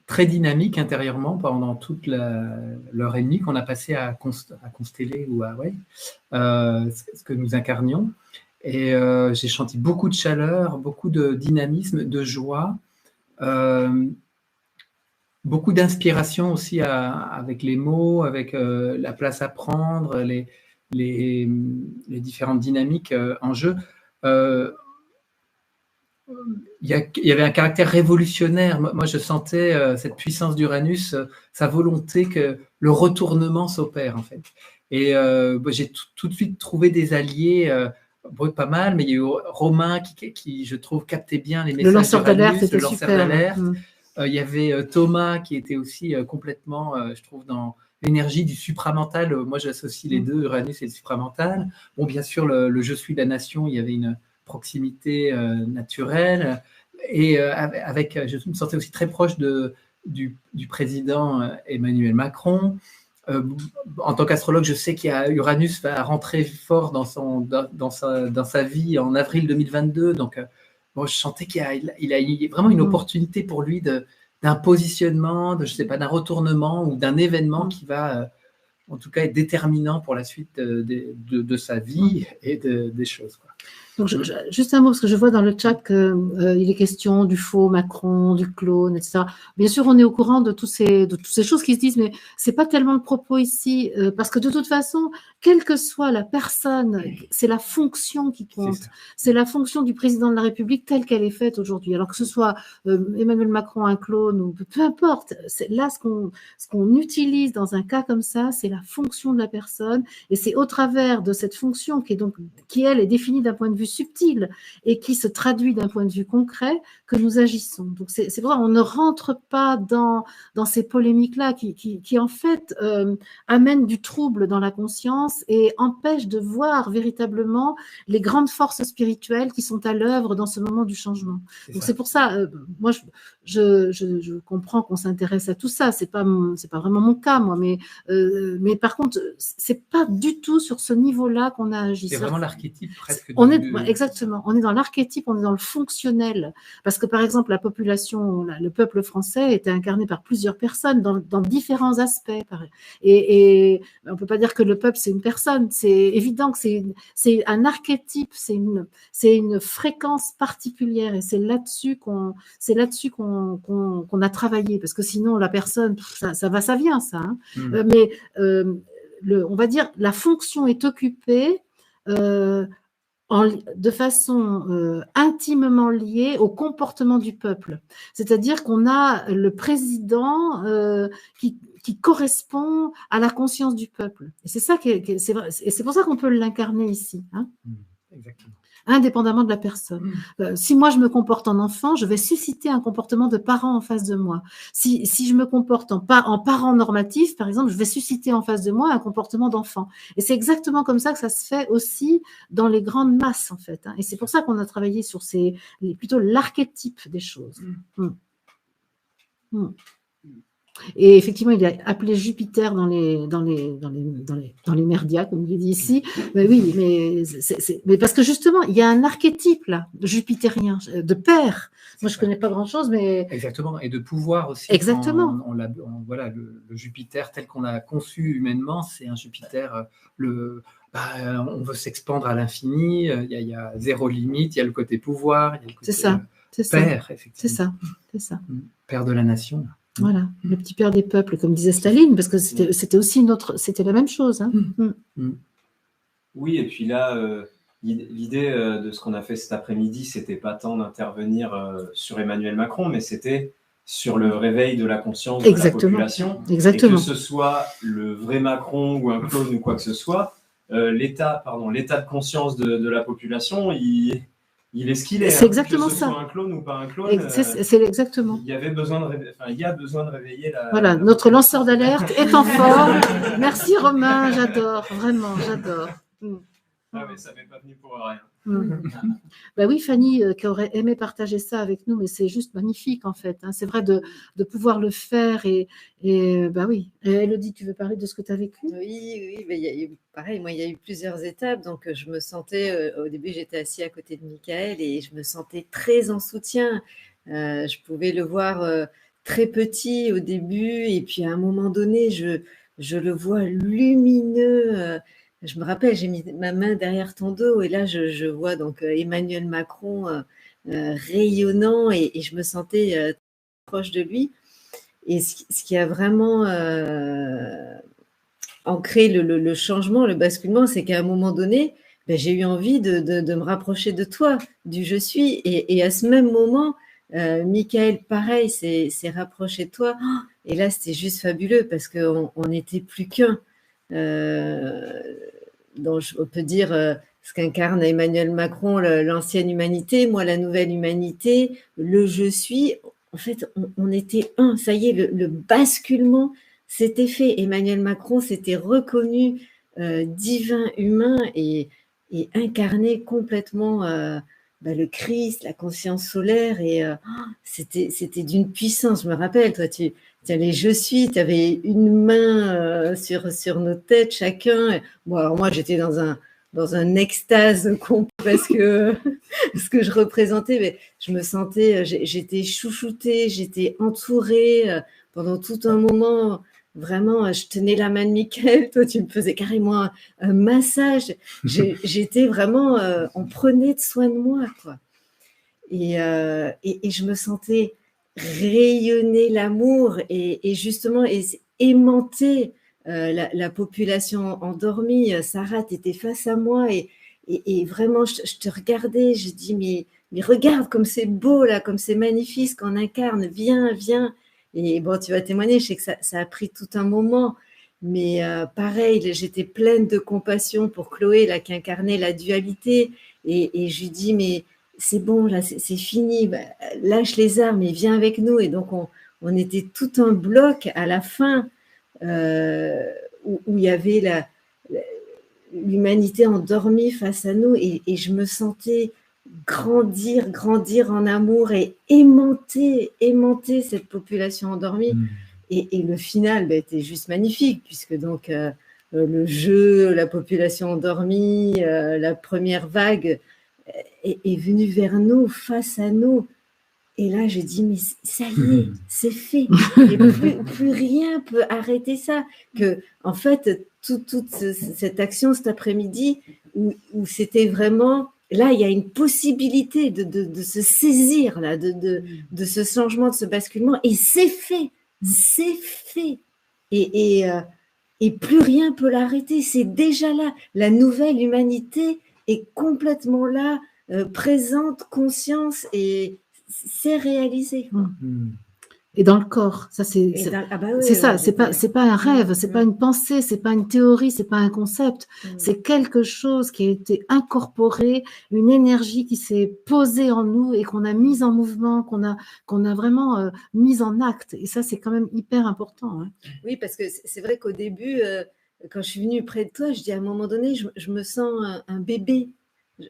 très dynamique intérieurement pendant toute l'heure et demie qu'on a passé à consteller ou ce que nous incarnions. Et j'ai senti beaucoup de chaleur, beaucoup de dynamisme, de joie, beaucoup d'inspiration aussi avec les mots, avec la place à prendre, les différentes dynamiques en jeu. Il y avait un caractère révolutionnaire. Moi, je sentais cette puissance d'Uranus, sa volonté que le retournement s'opère, en fait. Et j'ai tout de suite trouvé des alliés, pas mal, mais il y a eu Romain qui je trouve, captait bien les messages.
Le lanceur d'alerte, c'était
super.
D'alerte.
Il y avait Thomas qui était aussi complètement, je trouve, dans l'énergie du supramental. Moi, j'associe les deux, Uranus et le supramental. Bon, bien sûr, le Je suis la nation, il y avait une proximité naturelle, et je me sentais aussi très proche du président Emmanuel Macron. en tant qu'astrologue, je sais qu'il y a Uranus va rentrer fort dans sa vie en avril 2022. Donc, je sentais qu'il a vraiment une opportunité pour lui d'un positionnement, je sais pas, d'un retournement ou d'un événement qui va, en tout cas, être déterminant pour la suite de sa vie et des choses, quoi.
Donc, juste un mot, parce que je vois dans le chat qu'il est question du faux Macron, du clone, etc. Bien sûr, on est au courant de toutes ces choses qui se disent, mais c'est pas tellement le propos ici, parce que de toute façon, quelle que soit la personne, c'est la fonction qui compte. C'est la fonction du président de la République telle qu'elle est faite aujourd'hui. Alors que ce soit Emmanuel Macron, un clone, ou peu importe. Là, ce qu'on utilise dans un cas comme ça, c'est la fonction de la personne, et c'est au travers de cette fonction qui elle est définie d'un point de vue subtil et qui se traduit d'un point de vue concret que nous agissons. Donc c'est pour ça qu'on ne rentre pas dans ces polémiques-là qui en fait amènent du trouble dans la conscience et empêchent de voir véritablement les grandes forces spirituelles qui sont à l'œuvre dans ce moment du changement. Donc c'est pour ça, moi je comprends qu'on s'intéresse à tout ça. C'est pas vraiment mon cas, moi, mais par contre c'est pas du tout sur ce niveau-là qu'on a agi.
C'est vraiment l'archétype presque.
Exactement. On est dans l'archétype, on est dans le fonctionnel. Parce que, par exemple, la population, le peuple français était incarné par plusieurs personnes dans différents aspects. Et on ne peut pas dire que le peuple, c'est une personne. C'est évident que c'est un archétype, c'est une fréquence particulière. Et c'est là-dessus qu'on a travaillé. Parce que sinon, la personne, ça va, ça vient, ça. Hein. Mais on va dire, la fonction est occupée de façon intimement liée au comportement du peuple. C'est-à-dire qu'on a le président qui correspond à la conscience du peuple. Et c'est ça c'est vrai, et c'est pour ça qu'on peut l'incarner ici. Hein.
Exactement.
Indépendamment de la personne. Si moi je me comporte en enfant, je vais susciter un comportement de parent en face de moi. Si je me comporte en parent normatif, par exemple, je vais susciter en face de moi un comportement d'enfant. Et c'est exactement comme ça que ça se fait aussi dans les grandes masses, en fait. Hein. Et c'est pour ça qu'on a travaillé sur plutôt l'archétype des choses. Et effectivement, il est appelé Jupiter dans les merdias, comme il est dit ici. Mais oui, mais parce que justement, il y a un archétype là, jupitérien, de père. Moi, je connais pas grand-chose, mais
exactement, et de pouvoir aussi.
Exactement.
Voilà, le Jupiter tel qu'on l'a conçu humainement, c'est un Jupiter. On veut s'expandre à l'infini. Il y a zéro limite. Il y a le côté pouvoir. Il y a le côté père, effectivement.
C'est ça.
Père de la nation.
Voilà, le petit père des peuples, comme disait Staline, parce que c'était aussi c'était la même chose. Hein.
Oui, et puis là, l'idée de ce qu'on a fait cet après-midi, c'était pas tant d'intervenir sur Emmanuel Macron, mais c'était sur le réveil de la conscience de la population.
Exactement.
Et que ce soit le vrai Macron ou un clone ou quoi que ce soit, l'état de conscience de la population, il est ce qu'il est.
C'est exactement
que ce
ça.
soit un clone ou pas un clone.
C'est exactement.
Il y a besoin de réveiller la.
Voilà, notre lanceur d'alerte est en forme. Merci Romain, j'adore, vraiment, j'adore.
Ah mais ça m'est pas venu pour rien.
Ben oui, Fanny, qui aurait aimé partager ça avec nous, mais c'est juste magnifique en fait. Hein. C'est vrai de pouvoir le faire et oui. Élodie, tu veux parler de ce que tu as vécu?
Oui, mais pareil, moi il y a eu plusieurs étapes, donc je me sentais, au début j'étais assise à côté de Michael et je me sentais très en soutien. Je pouvais le voir très petit au début et puis à un moment donné, je le vois lumineux. Je me rappelle, j'ai mis ma main derrière ton dos et là, je vois donc Emmanuel Macron rayonnant et je me sentais proche de lui. Et ce qui a vraiment ancré le changement, le basculement, c'est qu'à un moment donné, j'ai eu envie de me rapprocher de toi, du je suis. Et à ce même moment, Michael, pareil, s'est rapproché de toi. Et là, c'était juste fabuleux parce qu'on n'était plus qu'un. Donc, on peut dire ce qu'incarne Emmanuel Macron, l'ancienne humanité, moi la nouvelle humanité, le je suis. En fait, on était un. Ça y est, le basculement s'était fait. Emmanuel Macron s'était reconnu divin humain et incarné complètement le Christ, la conscience solaire, et c'était d'une puissance. Je me rappelle, toi, tu allais je suis, tu avais une main sur nos têtes chacun. Bon, alors moi, j'étais dans un extase complet parce que ce que je représentais, mais je me sentais, j'étais chouchoutée, j'étais entourée pendant tout un moment. Vraiment, je tenais la main de Michael, toi tu me faisais carrément un massage. J'étais vraiment, on prenait soin de moi, quoi. Et je me sentais rayonner l'amour et justement aimanter la population endormie. Sarah, tu étais face à moi et vraiment, je te regardais, je dis, mais regarde comme c'est beau là, comme c'est magnifique ce qu'on incarne, viens. Et bon, tu vas témoigner, je sais que ça a pris tout un moment, mais pareil, j'étais pleine de compassion pour Chloé, là, qui incarnait la dualité, et je lui dis, mais c'est bon, là, c'est fini, lâche les armes et viens avec nous. Et donc, on était tout un bloc à la fin où il y avait l'humanité endormie face à nous, et je me sentais grandir en amour et aimanter cette population endormie. Et le final était juste magnifique, puisque donc le jeu, la population endormie, la première vague est venue vers nous, face à nous. Et là, je dis, mais ça y est, c'est fait. Et plus rien peut arrêter ça. Que, en fait, toute cette action cet après-midi, où c'était vraiment... Là, il y a une possibilité de se saisir là, de ce changement, de ce basculement, et c'est fait, et plus rien peut l'arrêter. C'est déjà là. La nouvelle humanité est complètement là, présente, conscience, et c'est réalisé.
Et dans le corps, ça c'est ça, c'est pas un rêve, c'est pas une pensée, c'est pas une théorie, c'est pas un concept, c'est quelque chose qui a été incorporé, une énergie qui s'est posée en nous et qu'on a mise en mouvement, qu'on a vraiment mise en acte. Et ça, c'est quand même hyper important. Hein.
Oui, parce que c'est vrai qu'au début, quand je suis venue près de toi, je dis à un moment donné, je me sens un bébé.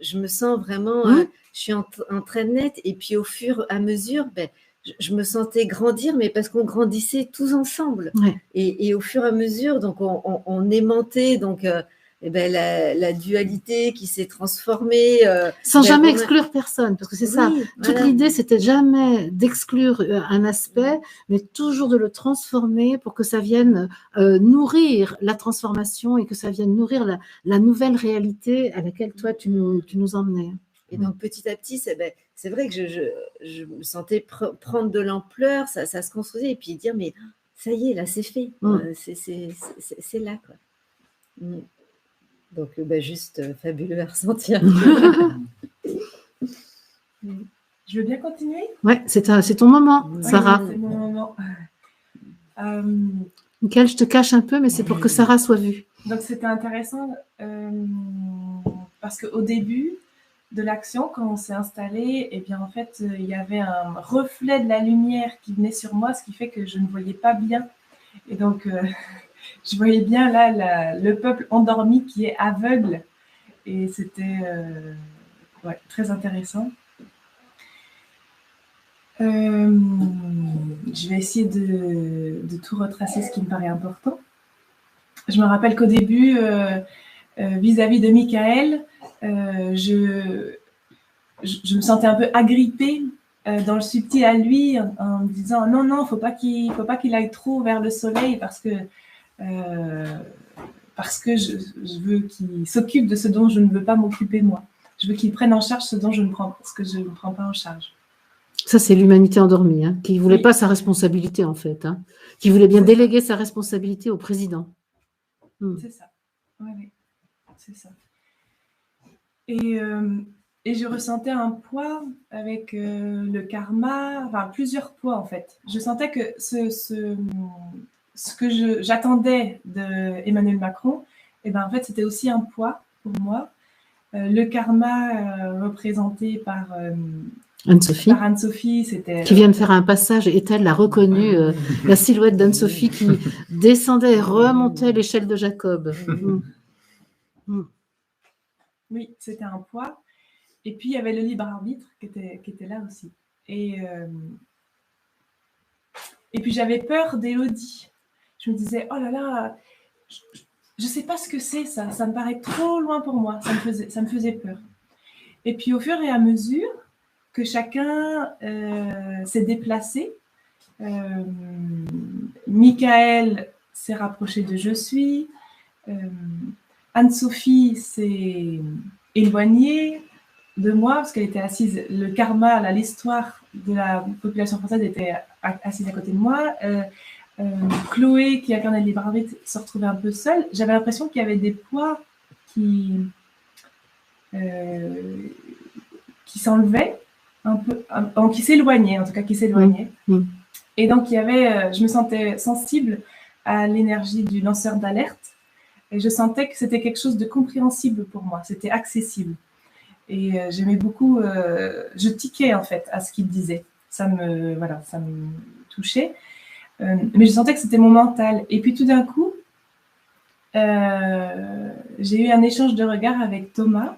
Je me sens vraiment, je suis en train de naître, et puis au fur et à mesure, je me sentais grandir, mais parce qu'on grandissait tous ensemble.
Ouais.
Et au fur et à mesure, donc on aimantait donc, la dualité qui s'est transformée.
Sans jamais exclure personne, parce que c'est ça. Toute l'idée, c'était jamais d'exclure un aspect, mais toujours de le transformer pour que ça vienne nourrir la transformation et que ça vienne nourrir la nouvelle réalité à laquelle toi, tu nous emmenais.
Et donc, petit à petit, c'est vrai que je me sentais prendre de l'ampleur, ça se construisait, et puis dire, mais ça y est, là, c'est fait. C'est là, quoi. Donc, juste fabuleux à ressentir.
Je veux bien continuer ?
Ouais, c'est ton moment, Sarah.
C'est mon moment.
Michael, je te cache un peu, mais c'est pour que Sarah soit vue.
Donc, c'était intéressant parce qu'au début de l'action, quand on s'est installé, eh bien, en fait, il y avait un reflet de la lumière qui venait sur moi, ce qui fait que je ne voyais pas bien. Et donc, je voyais bien là le peuple endormi qui est aveugle. Et c'était très intéressant. Je vais essayer de tout retracer, ce qui me paraît important. Je me rappelle qu'au début, vis-à-vis de Michael, je me sentais un peu agrippée dans le subtil à lui, en me disant non, faut pas qu'il aille trop vers le soleil, parce que je veux qu'il s'occupe de ce dont je ne veux pas m'occuper moi. Je veux qu'il prenne en charge ce que je ne prends pas en charge.
Ça, c'est l'humanité endormie, hein, qui ne voulait pas sa responsabilité, en fait, hein, qui voulait bien déléguer sa responsabilité au président.
C'est ça. Oui, c'est ça. Et je ressentais un poids avec le karma, enfin plusieurs poids en fait. Je sentais que ce que j'attendais d'Emmanuel Macron, et ben en fait c'était aussi un poids pour moi. Le karma représenté par Anne-Sophie, c'était
qui vient de faire un passage, et elle l'a reconnu, la silhouette d'Anne-Sophie qui descendait et remontait l'échelle de Jacob.
Oui, c'était un poids. Et puis, il y avait le libre arbitre qui était là aussi. Et puis, j'avais peur d'Élodie. Je me disais, oh là là, je ne sais pas ce que c'est ça. Ça me paraît trop loin pour moi. Ça me faisait peur. Et puis, au fur et à mesure que chacun s'est déplacé, Michael s'est rapproché de Je suis, Anne-Sophie s'est éloignée de moi parce qu'elle était assise, le karma, l'histoire de la population française était assise à côté de moi. Chloé, qui incarnait le libre arbitre, se retrouvait un peu seule. J'avais l'impression qu'il y avait des poids qui s'enlevaient un peu, qui s'éloignaient, en tout cas qui s'éloignaient. Et donc, je me sentais sensible à l'énergie du lanceur d'alerte et je sentais que c'était quelque chose de compréhensible pour moi, c'était accessible. Et j'aimais beaucoup, je tiquais en fait à ce qu'il disait, ça me touchait, mais je sentais que c'était mon mental. Et puis tout d'un coup, j'ai eu un échange de regards avec Thomas.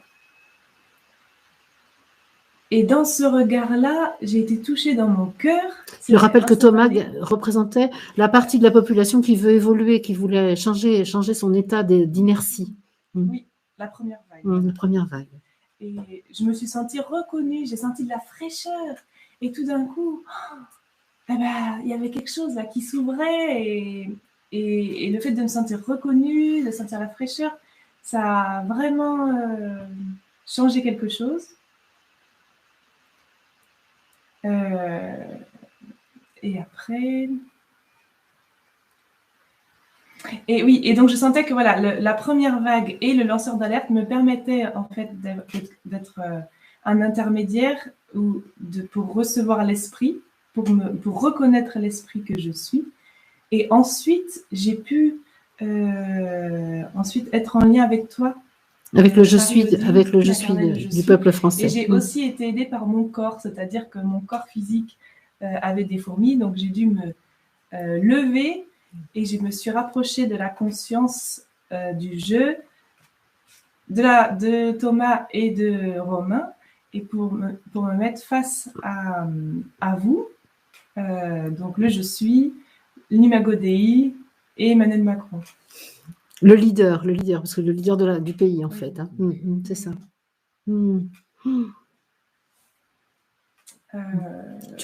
Et dans ce regard-là, j'ai été touchée dans mon cœur.
Je rappelle que Thomas représentait la partie de la population qui veut évoluer, qui voulait changer son état d'inertie.
Oui, la première vague.
La première vague.
Et je me suis sentie reconnue, j'ai senti de la fraîcheur. Et tout d'un coup, il y avait quelque chose là qui s'ouvrait. Et le fait de me sentir reconnue, de sentir la fraîcheur, ça a vraiment changé quelque chose. Et après... Et oui, et donc je sentais que voilà, la première vague et le lanceur d'alerte me permettaient en fait d'être un intermédiaire pour recevoir l'esprit, pour reconnaître l'esprit que je suis. Et ensuite, j'ai pu être en lien avec toi.
Avec le je suis du peuple français.
Et j'ai aussi été aidée par mon corps, c'est-à-dire que mon corps physique avait des fourmis, donc j'ai dû me lever et je me suis rapprochée de la conscience du jeu, de Thomas et de Romain, et pour me mettre face à vous, donc le je suis, l'Imago Dei et Emmanuel Macron.
Le leader, parce que le leader du pays, en fait. Hein. C'est ça. Tu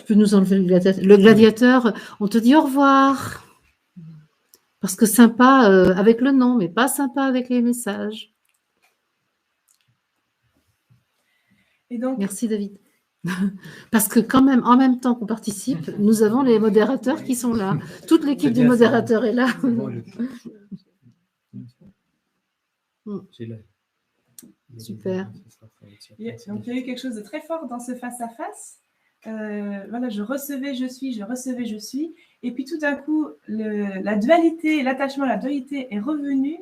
peux nous enlever le gladiateur. Le gladiateur, on te dit au revoir. Parce que sympa avec le nom, mais pas sympa avec les messages.
Et donc,
merci, David. Parce que quand même, en même temps qu'on participe, nous avons les modérateurs qui sont là. Toute l'équipe du modérateur est là. Super.
Donc, il y a eu quelque chose de très fort dans ce face-à-face. Voilà, je recevais, je suis. Et puis tout d'un coup, la dualité, l'attachement à la dualité est revenu.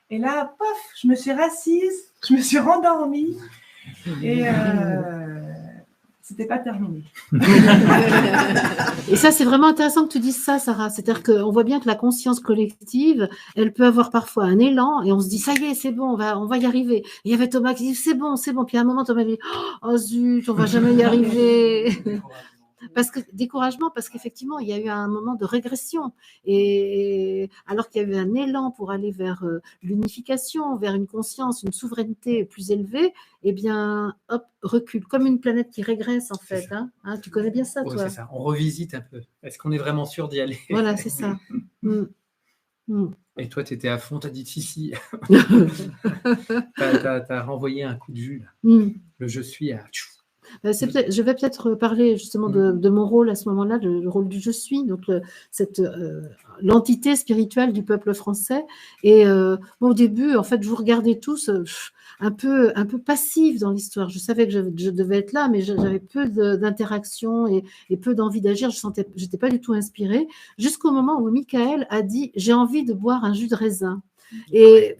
Et là, pof, je me suis rassise, je me suis rendormie. Et c'était pas terminé.
Et ça, c'est vraiment intéressant que tu dises ça, Sarah. C'est-à-dire qu'on voit bien que la conscience collective, elle peut avoir parfois un élan et on se dit, ça y est, c'est bon, on va y arriver. Et il y avait Thomas qui dit, c'est bon. Puis à un moment, Thomas dit, oh zut, on va jamais y arriver. Découragement, parce qu'effectivement, il y a eu un moment de régression. Et alors qu'il y a eu un élan pour aller vers l'unification, vers une conscience, une souveraineté plus élevée, eh bien, hop, recule, comme une planète qui régresse, en fait. Hein, tu connais bien ça, toi.
C'est ça, on revisite un peu. Est-ce qu'on est vraiment sûr d'y aller?
Voilà, c'est ça.
Et toi, tu étais à fond, tu as dit si. Tu as renvoyé un coup de jus, là. Le je suis à...
Je vais peut-être parler justement de mon rôle à ce moment-là, le rôle du je suis, donc l'entité spirituelle du peuple français. Et au début, en fait, je vous regardais tous un peu passif dans l'histoire. Je savais que je devais être là, mais j'avais peu d'interaction et peu d'envie d'agir. J'étais pas du tout inspirée, jusqu'au moment où Michael a dit « j'ai envie de boire un jus de raisin ». Et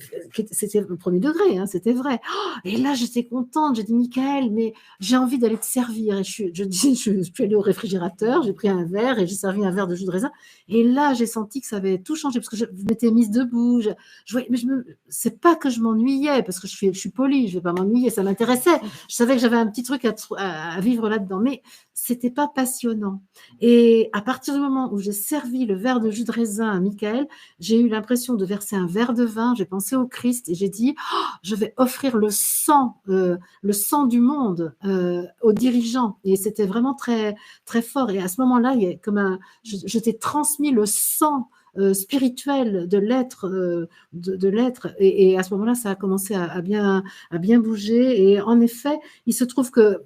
c'était le premier degré, hein, c'était vrai. Et là, j'étais contente. J'ai dit, Michael, mais j'ai envie d'aller te servir. Et je suis allée au réfrigérateur, j'ai pris un verre et j'ai servi un verre de jus de raisin. Et là, j'ai senti que ça avait tout changé parce que je m'étais mise debout. Mais c'est pas que je m'ennuyais parce que je suis polie, je vais pas m'ennuyer, ça m'intéressait. Je savais que j'avais un petit truc à vivre là-dedans, mais c'était pas passionnant. Et à partir du moment où j'ai servi le verre de jus de raisin à Michael, j'ai eu l'impression de verser un verre de vin. J'ai pensé au Christ et j'ai dit, je vais offrir le sang du monde aux dirigeants. Et c'était vraiment très très fort. Et à ce moment-là, il y a comme je t'ai transmis le sang spirituel de l'être, de l'être. Et à ce moment-là, ça a commencé à bien bouger. Et en effet, il se trouve que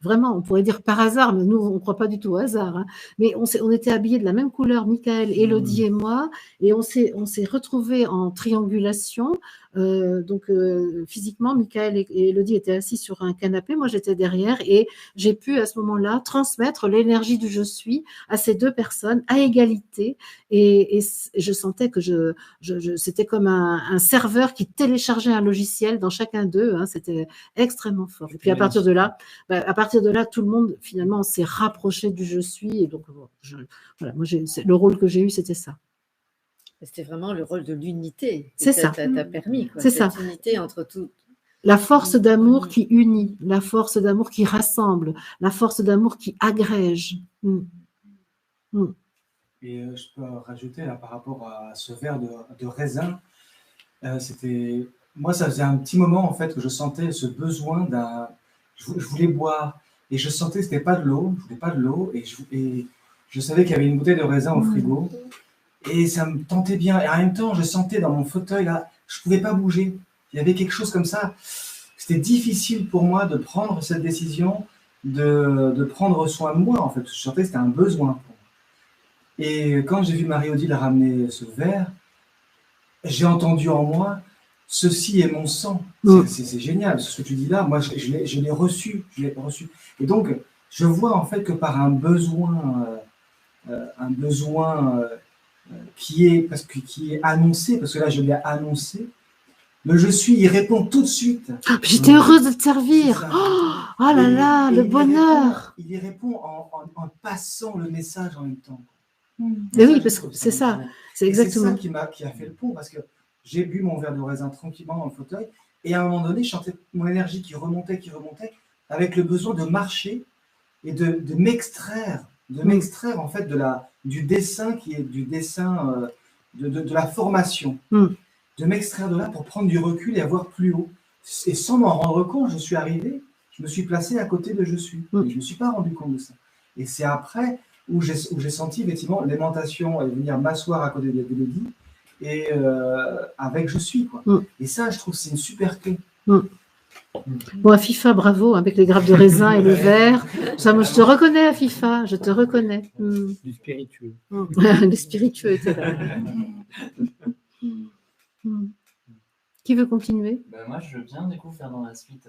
vraiment, on pourrait dire par hasard, mais nous, on ne croit pas du tout au hasard. Hein. Mais on était habillés de la même couleur, Michael, Élodie et moi, et on s'est retrouvés en triangulation. Donc, physiquement, Michael et Élodie étaient assis sur un canapé, moi j'étais derrière, et j'ai pu à ce moment-là transmettre l'énergie du je suis à ces deux personnes à égalité. Et je sentais que c'était comme un serveur qui téléchargeait un logiciel dans chacun d'eux. Hein, c'était extrêmement fort. Et puis à partir de là, tout le monde finalement s'est rapproché du je suis. Et donc, voilà, moi, le rôle que j'ai eu, c'était ça.
C'était vraiment le rôle de l'unité.
C'est ça.
T'as permis, quoi.
C'est
cette
ça.
unité entre tout.
La force d'amour qui unit, la force d'amour qui rassemble, la force d'amour qui agrège.
Et je peux rajouter là, par rapport à ce verre de raisin, moi, ça faisait un petit moment en fait que je sentais ce besoin je voulais boire et je sentais que c'était pas de l'eau, je voulais pas de l'eau et je savais qu'il y avait une bouteille de raisin au frigo et ça me tentait bien. Et en même temps, je sentais dans mon fauteuil là, je pouvais pas bouger. Il y avait quelque chose comme ça. C'était difficile pour moi de prendre cette décision, de prendre soin de moi en fait. Je sentais que c'était un besoin pour moi. Et quand j'ai vu Marie-Odile ramener ce verre, j'ai entendu en moi, ceci est mon sang. C'est génial, ce que tu dis là. Moi, je l'ai reçu. Et donc, je vois en fait que par un besoin qui est annoncé, parce que là, je l'ai annoncé, le je suis, il répond tout de suite.
J'étais heureuse de te servir. Oh là là, le bonheur.
Il y répond en passant le message en même temps.
Mais oui, parce que c'est ça. C'est exactement.
C'est ça qui a fait le pont, parce que j'ai bu mon verre de raisin tranquillement dans le fauteuil, et à un moment donné, je sentais mon énergie qui remontait, avec le besoin de marcher et de m'extraire en fait du dessin qui est du dessin de la formation, de m'extraire de là pour prendre du recul et avoir plus haut. Et sans m'en rendre compte, je me suis placé à côté de je suis. Et je ne me suis pas rendu compte de ça. Et c'est après où j'ai senti effectivement l'aimantation et venir m'asseoir à côté d'Élodie et avec je suis. Quoi. Et ça, je trouve que c'est une super clé.
Bon, à FIFA, bravo, avec les grappes de raisin et le verre. Ça, moi, je te reconnais à FIFA, je te reconnais.
Du spiritueux.
Le spiritueux était là. Qui veut continuer?
Moi, je veux bien du coup faire dans la suite.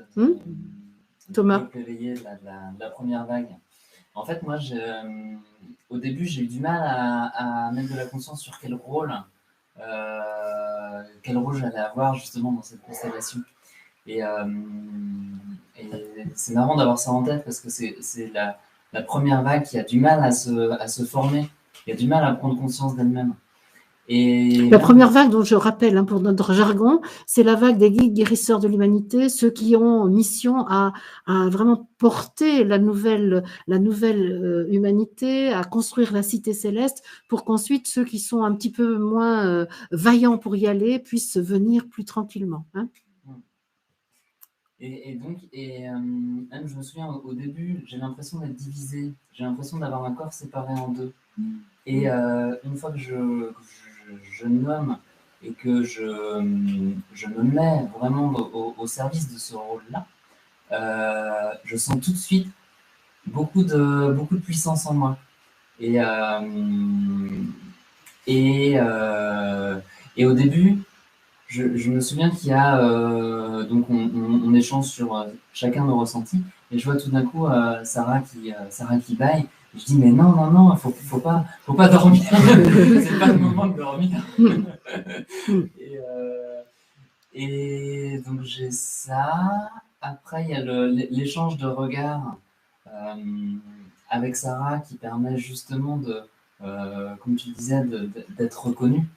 Thomas.
De la première vague. En fait, moi, au début, j'ai eu du mal à mettre de la conscience sur quel rôle j'allais avoir justement dans cette constellation. Et c'est marrant d'avoir ça en tête parce que c'est la première vague qui a du mal à se former, qui a du mal à prendre conscience d'elle-même. Et
la première vague, dont je rappelle pour notre jargon, c'est la vague des guides guérisseurs de l'humanité, ceux qui ont mission à vraiment porter la nouvelle humanité, à construire la cité céleste, pour qu'ensuite ceux qui sont un petit peu moins vaillants pour y aller puissent venir plus tranquillement. Hein.
Et même je me souviens au début, j'ai l'impression d'être divisée, j'ai l'impression d'avoir un corps séparé en deux. Et une fois que je nomme et que je me mets vraiment au service de ce rôle-là, je sens tout de suite beaucoup de puissance en moi. Et au début, je me souviens qu'il y a donc on échange sur chacun nos ressentis, et je vois tout d'un coup Sarah qui baille, Je dis, mais non, faut pas dormir. C'est pas le moment de dormir. Et donc j'ai ça. Après, il y a l'échange de regards avec Sarah qui permet justement de, comme tu disais, d'être reconnu,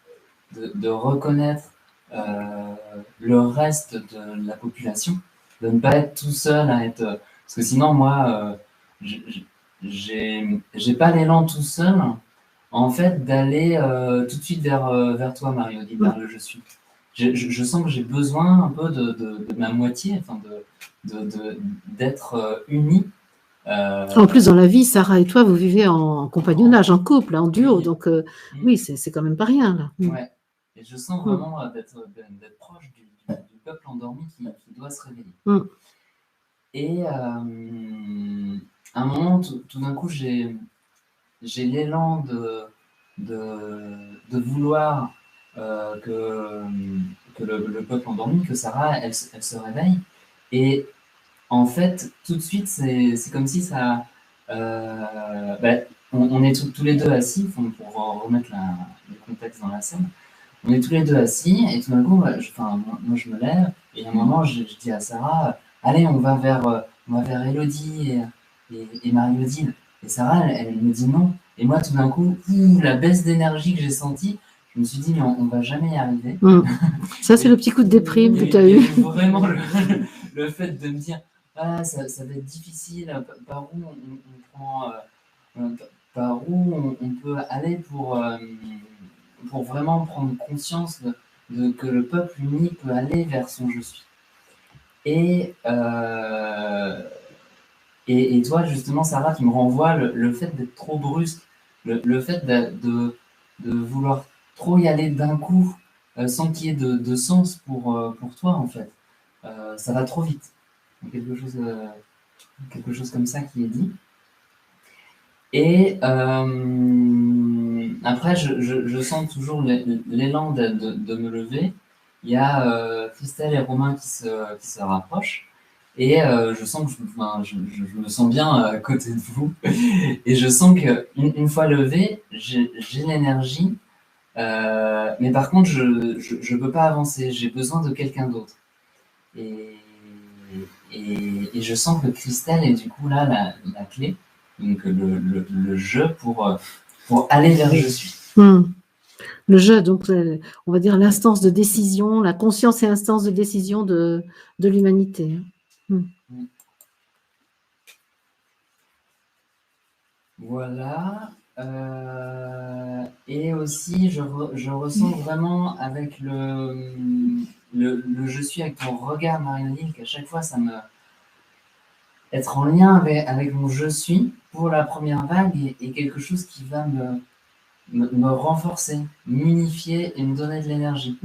de reconnaître le reste de la population, de ne pas être tout seul à être. Parce que sinon, moi, j'ai pas l'élan tout seul, en fait, d'aller tout de suite vers toi, Marie-Odile, vers le je suis. Je sens que j'ai besoin un peu de ma moitié, enfin d'être unis.
En plus, dans la vie, Sarah et toi, vous vivez en compagnonnage, en couple, en duo, donc oui, c'est quand même pas rien, là.
Ouais. Et je sens vraiment d'être proche du peuple endormi qui doit se réveiller. Et à un moment, tout d'un coup, j'ai l'élan de vouloir que le peuple endormi, que Sarah, elle se réveille. Et en fait, tout de suite, c'est comme si ça... on est tous les deux assis, pour remettre le contexte dans la scène. On est tous les deux assis, et tout d'un coup, moi je me lève, et à un moment, je dis à Sarah, allez, on va vers Élodie et Marie-Odile. Et Sarah, elle me dit non. Et moi, tout d'un coup, la baisse d'énergie que j'ai sentie, je me suis dit, mais on va jamais y arriver.
Ça, c'est le petit coup de déprime que tu as eu.
Vraiment, le fait de me dire, ça va être difficile, par où on prend, par où on peut aller pour vraiment prendre conscience de que le peuple uni peut aller vers son je suis. Et toi, justement, Sarah, tu me renvoies le fait d'être trop brusque, le fait de vouloir trop y aller d'un coup, sans qu'il y ait de sens pour toi, en fait. Ça va trop vite. Quelque chose comme ça qui est dit. Et après, je sens toujours l'élan de me lever. Il y a Christelle et Romain qui se rapprochent. Et je sens que je me sens bien à côté de vous. Et je sens qu'une fois levé, j'ai l'énergie. Mais par contre, je ne peux pas avancer. J'ai besoin de quelqu'un d'autre. Et je sens que Christelle est du coup là la clé. Donc le jeu pour aller vers je suis.
Le jeu, donc on va dire l'instance de décision, la conscience et instance de décision de l'humanité.
Voilà. Et aussi, je ressens vraiment avec le je suis avec ton regard, Marie-Odile, qu'à chaque fois, ça me... Être en lien avec mon je suis pour la première vague est quelque chose qui va me renforcer, m'unifier et me donner de l'énergie.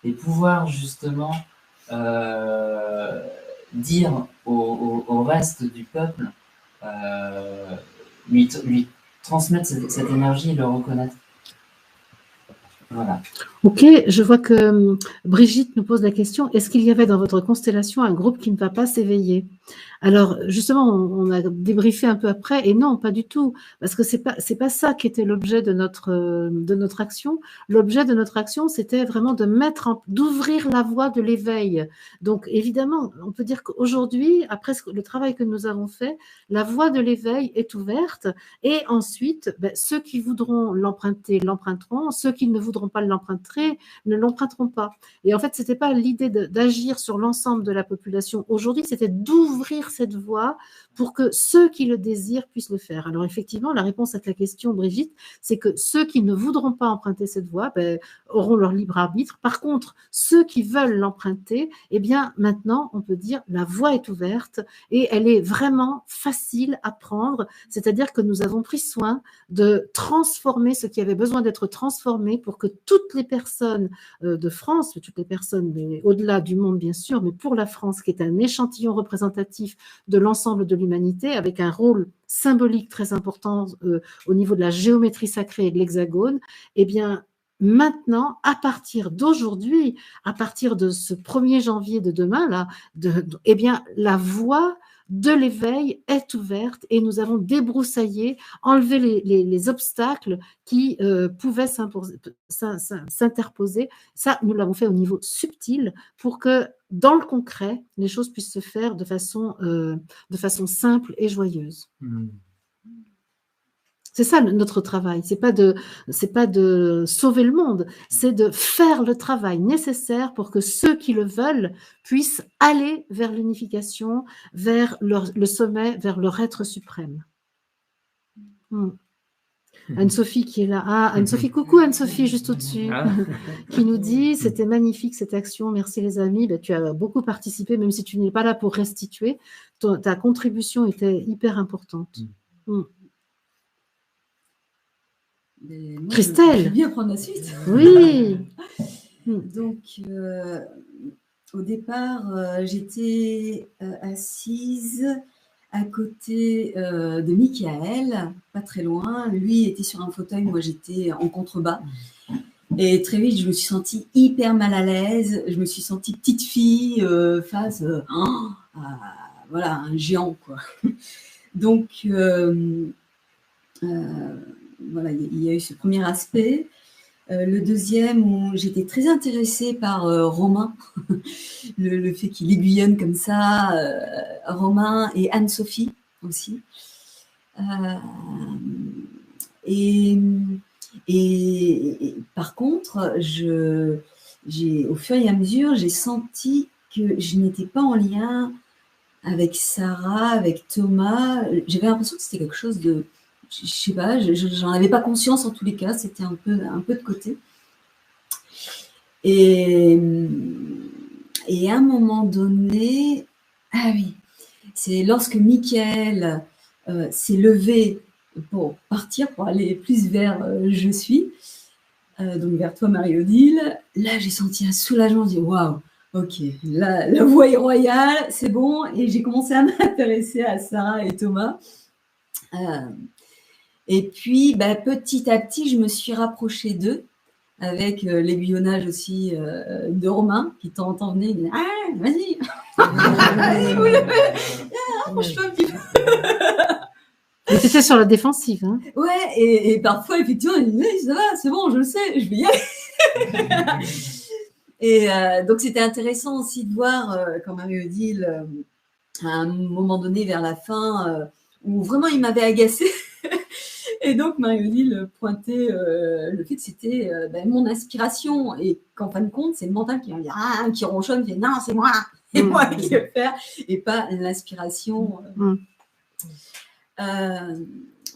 Et pouvoir justement dire au reste du peuple, lui transmettre cette énergie et le reconnaître. Voilà.
Ok, je vois que Brigitte nous pose la question, est-ce qu'il y avait dans votre constellation un groupe qui ne va pas s'éveiller? Alors, justement, on a débriefé un peu après, et non, pas du tout, parce que c'est pas ça qui était l'objet de notre action. L'objet de notre action, c'était vraiment d'ouvrir la voie de l'éveil. Donc, évidemment, on peut dire qu'aujourd'hui, après le travail que nous avons fait, la voie de l'éveil est ouverte, et ensuite, ceux qui voudront l'emprunter, l'emprunteront, ceux qui ne voudront pas l'emprunter, ne l'emprunteront pas. Et en fait, c'était pas l'idée d'agir sur l'ensemble de la population. Aujourd'hui, c'était d'ouvrir cette voie pour que ceux qui le désirent puissent le faire. Alors effectivement, la réponse à ta question, Brigitte, c'est que ceux qui ne voudront pas emprunter cette voie auront leur libre arbitre. Par contre, ceux qui veulent l'emprunter, eh bien maintenant, on peut dire la voie est ouverte et elle est vraiment facile à prendre. C'est-à-dire que nous avons pris soin de transformer ce qui avait besoin d'être transformé pour que toutes les personnes de France, toutes les personnes, mais au-delà du monde bien sûr, mais pour la France qui est un échantillon représentatif de l'ensemble de l'humanité avec un rôle symbolique très important au niveau de la géométrie sacrée et de l'hexagone, eh bien maintenant, à partir d'aujourd'hui, à partir de ce 1er janvier de demain, là, eh bien, la voie de l'éveil est ouverte et nous avons débroussaillé, enlevé les obstacles qui pouvaient s'interposer. Ça, nous l'avons fait au niveau subtil pour que dans le concret, les choses puissent se faire de façon simple et joyeuse. C'est ça notre travail. C'est pas de sauver le monde, c'est de faire le travail nécessaire pour que ceux qui le veulent puissent aller vers l'unification, vers le sommet, vers leur être suprême. Anne-Sophie qui est là. Ah, Anne-Sophie, coucou Anne-Sophie, juste au-dessus, qui nous dit « C'était magnifique cette action, merci les amis. » Tu as beaucoup participé, même si tu n'es pas là pour restituer. Ta contribution était hyper importante.
Moi,
Christelle.
Je vais bien prendre la suite.
Oui.
Donc, au départ, j'étais assise à côté de Michael, pas très loin. Lui était sur un fauteuil, moi j'étais en contrebas. Et très vite, je me suis sentie hyper mal à l'aise. Je me suis sentie petite fille face à voilà, un géant, quoi. Donc, voilà, il y a eu ce premier aspect. Le deuxième, où j'étais très intéressée par Romain, le fait qu'il aiguillonne comme ça, Romain et Anne-Sophie aussi. Et par contre, au fur et à mesure, j'ai senti que je n'étais pas en lien avec Sarah, avec Thomas. J'avais l'impression que c'était quelque chose de... Je sais pas, j'en avais pas conscience en tous les cas, c'était un peu de côté. Et à un moment donné, ah oui, c'est lorsque Michael s'est levé pour partir, pour aller plus vers je suis, donc vers toi Marie-Odile, là j'ai senti un soulagement, je dis waouh, ok, la voie est royale, c'est bon, et j'ai commencé à m'intéresser à Sarah et Thomas. Et puis, petit à petit, je me suis rapprochée d'eux, avec l'aiguillonnage aussi de Romain, qui de temps en temps venait, il disait « Ah, vas-y, approche-toi un petit peu !»
Mais tu étais sur la défensive. Hein.
Ouais, et parfois, effectivement, il disait « Ça va, c'est bon, je le sais, je vais y aller !» Et donc, c'était intéressant aussi de voir, quand Marie-Odile, à un moment donné, vers la fin, où vraiment il m'avait agacée. Et donc, Marie-Odile pointait le fait que c'était mon inspiration et qu'en fin de compte, c'est le mental qui va dire qui ronchonne, qui dit non, c'est moi qui vais le faire et pas l'inspiration.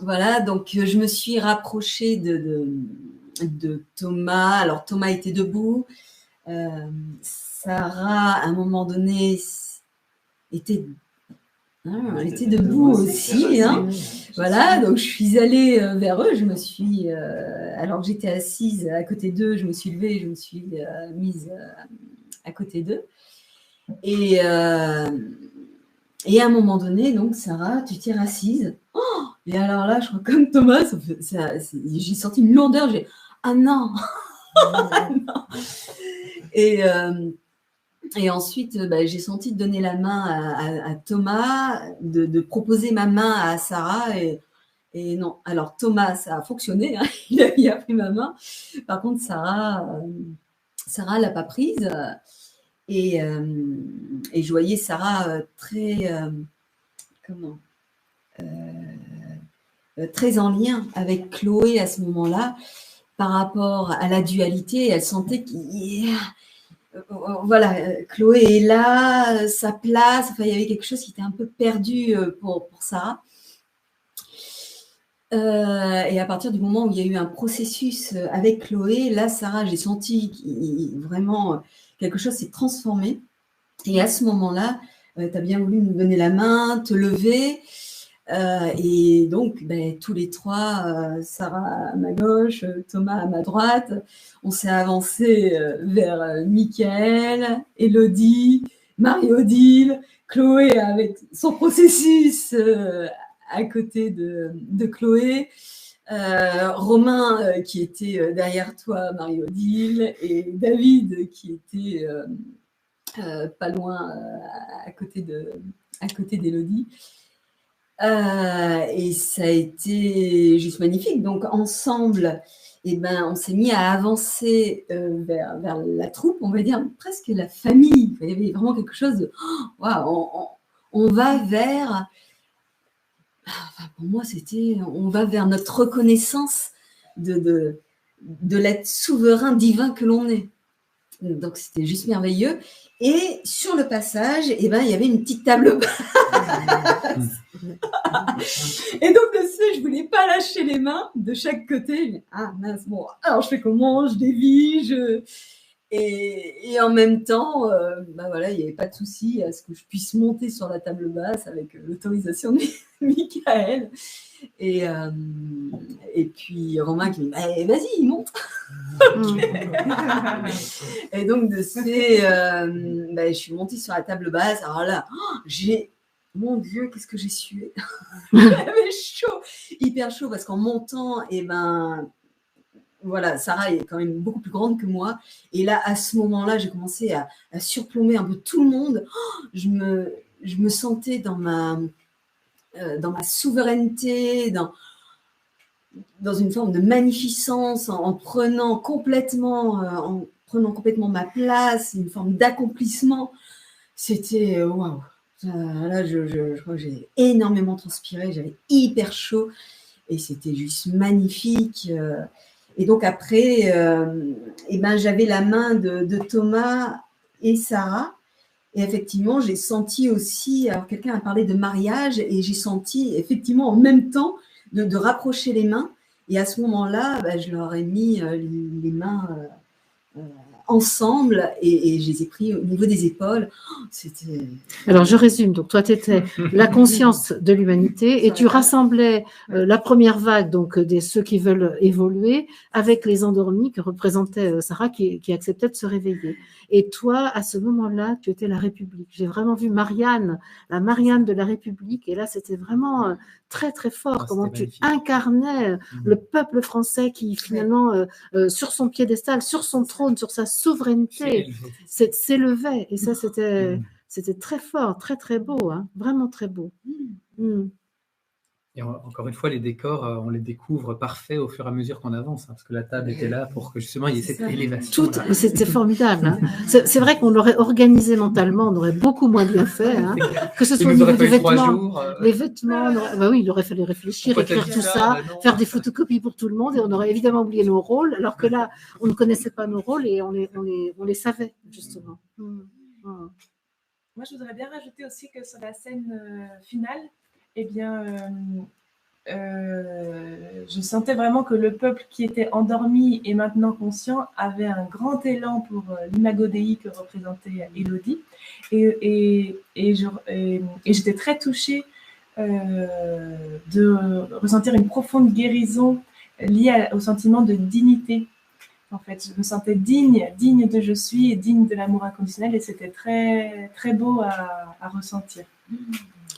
Voilà, donc je me suis rapprochée de Thomas. Alors, Thomas était debout. Sarah, à un moment donné, était debout aussi. Hein. Voilà, donc je suis allée vers eux. Je me suis, alors que j'étais assise à côté d'eux, je me suis levée, je me suis mise à côté d'eux. Et à un moment donné, donc Sarah, tu t'es assise. Oh, et alors là, je crois comme Thomas, j'ai senti une lourdeur. J'ai ah non, non. Et ensuite, j'ai senti de donner la main à Thomas, de proposer ma main à Sarah. Et non, alors Thomas, ça a fonctionné, hein, il a pris ma main. Par contre, Sarah l'a pas prise. Et je voyais Sarah très, très en lien avec Chloé à ce moment-là, par rapport à la dualité. Elle sentait qu'il... Voilà, Chloé est là, sa place, enfin, il y avait quelque chose qui était un peu perdu pour Sarah. Et à partir du moment où il y a eu un processus avec Chloé, là, Sarah, j'ai senti vraiment quelque chose s'est transformé. Et à ce moment-là, tu as bien voulu nous donner la main, te lever. Et donc, tous les trois, Sarah à ma gauche, Thomas à ma droite, on s'est avancé vers Michael, Élodie, Marie-Odile, Chloé avec son processus à côté de Chloé, Romain qui était derrière toi, Marie-Odile, et David qui était pas loin à côté d'Élodie. Et ça a été juste magnifique. Donc ensemble, on s'est mis à avancer vers la troupe, on va dire presque la famille. Il y avait vraiment quelque chose de on va vers. Enfin, pour moi, on va vers notre reconnaissance de l'être souverain divin que l'on est. Donc c'était juste merveilleux. Et sur le passage, il y avait une petite table basse. Et donc dessus, je voulais pas lâcher les mains de chaque côté. Ah mince, bon, alors je fais comment? Je dévie, et en même temps, il n'y avait pas de souci à ce que je puisse monter sur la table basse avec l'autorisation de Michael. Et puis Romain qui me dit vas-y, monte. Et donc je suis montée sur la table basse. Alors là, mon Dieu, qu'est-ce que j'ai sué. J'avais chaud, hyper chaud, parce qu'en montant, Sarah est quand même beaucoup plus grande que moi. Et là, à ce moment-là, j'ai commencé à surplomber un peu tout le monde. Je me sentais dans ma souveraineté, dans une forme de magnificence, en prenant complètement ma place, une forme d'accomplissement. C'était waouh. Là, je crois que j'ai énormément transpiré, j'avais hyper chaud et c'était juste magnifique. Et donc après, j'avais la main de Thomas et Sarah. Et effectivement, j'ai senti aussi, alors quelqu'un a parlé de mariage, et j'ai senti effectivement en même temps de rapprocher les mains. Et à ce moment-là, je leur ai mis les mains ensemble et je les ai pris au niveau des épaules. C'était...
Alors, je résume. Donc, toi, tu étais la conscience de l'humanité et tu rassemblais la première vague, donc ceux qui veulent évoluer, avec les endormis que représentait Sarah qui acceptait de se réveiller. Et toi, à ce moment-là, tu étais la République. J'ai vraiment vu Marianne, la Marianne de la République. Et là, c'était vraiment très, très fort. Comment tu incarnais le peuple français qui, finalement, sur son piédestal, sur son trône, sur sa souveraineté, s'élevait. Et ça, c'était très fort, très, très beau. Hein, vraiment très beau.
Et encore une fois, les décors, on les découvre parfaits au fur et à mesure qu'on avance, parce que la table était là pour que justement il y ait cette élévation.
C'était formidable. Hein. C'est vrai qu'on l'aurait organisé mentalement, on aurait beaucoup moins bien fait. Hein. Que ce soit au niveau des vêtements. Les vêtements, il aurait fallu réfléchir, écrire tout ça, faire des photocopies pour tout le monde, et on aurait évidemment oublié nos rôles, alors que là, on ne connaissait pas nos rôles et on les savait, justement.
Moi, je voudrais bien rajouter aussi que sur la scène finale, je sentais vraiment que le peuple qui était endormi et maintenant conscient avait un grand élan pour l'imago Dei que représentait Élodie. Et j'étais très touchée de ressentir une profonde guérison liée au sentiment de dignité. En fait, je me sentais digne de je suis et digne de l'amour inconditionnel, et c'était très, très beau à ressentir.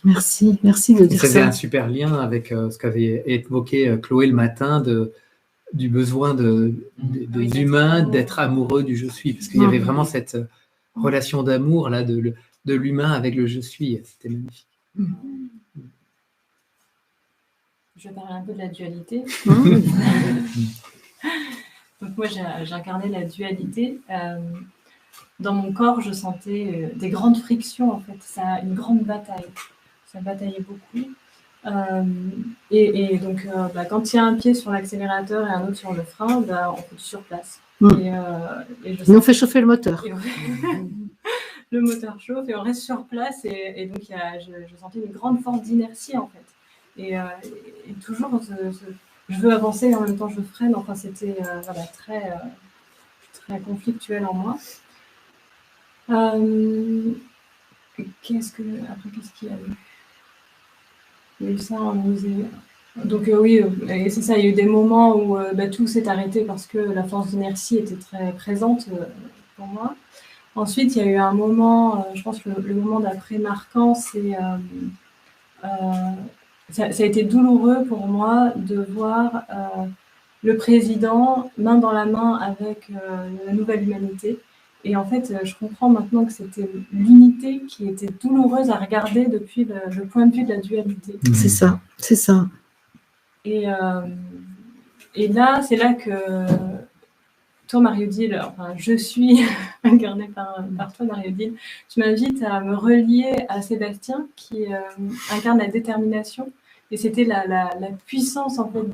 Merci de dire ça.
Ça faisait un super lien avec ce qu'avait évoqué Chloé le matin du besoin des humains d'être amoureux du je suis, parce qu'il y avait vraiment cette relation d'amour là de l'humain avec le je suis. C'était magnifique.
Je vais parler un peu de la dualité. Donc moi, j'incarnais la dualité. Dans mon corps, je sentais des grandes frictions, en fait. Une grande bataille. Ça bataillait beaucoup. Et donc, quand il y a un pied sur l'accélérateur et un autre sur le frein, on fait du surplace.
Et on fait chauffer le moteur.
Le moteur chauffe et on reste sur place. Et donc, je sentais une grande force d'inertie, en fait. Et toujours, je veux avancer et en même temps je freine. Enfin, c'était très, très conflictuel en moi. Qu'est-ce qu'il y a eu? Il y a eu ça en musée. Donc oui, et c'est ça, il y a eu des moments où tout s'est arrêté parce que la force d'inertie était très présente pour moi. Ensuite, il y a eu un moment, je pense que le moment d'après marquant, c'est... ça a été douloureux pour moi de voir le président main dans la main avec la nouvelle humanité Et en fait, je comprends maintenant que c'était l'unité qui était douloureuse à regarder depuis le point de vue de la dualité.
C'est ça, c'est ça.
Et là, c'est là que toi, Marie-Odile, enfin, je suis incarnée par toi, Marie-Odile, tu m'invites à me relier à Sébastien qui incarne la détermination. Et c'était la puissance, en fait,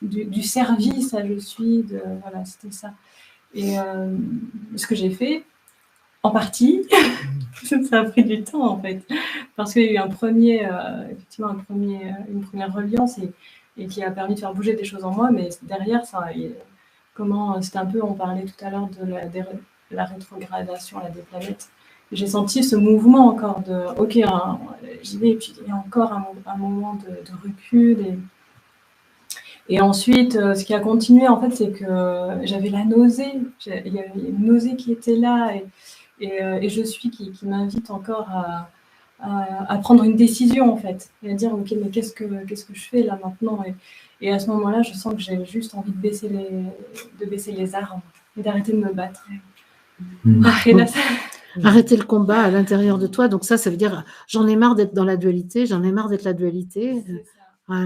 du service à je suis. Voilà, c'était ça. Et ce que j'ai fait, en partie, ça a pris du temps, en fait. Parce qu'il y a eu effectivement, une première reliance et qui a permis de faire bouger des choses en moi. Mais derrière, c'était un peu, on parlait tout à l'heure de la rétrogradation des planètes. J'ai senti ce mouvement encore de, ok, j'y vais, et puis il y a encore un moment de recul. Et ensuite, ce qui a continué, en fait, c'est que j'avais la nausée. Il y avait une nausée qui était là et je suis qui m'invite encore à prendre une décision, en fait, et à dire, ok, mais qu'est-ce que je fais là maintenant et à ce moment-là, je sens que j'ai juste envie de baisser les armes et d'arrêter de me battre. Et là,
arrêter le combat à l'intérieur de toi. Donc ça veut dire, j'en ai marre d'être dans la dualité, j'en ai marre d'être la dualité.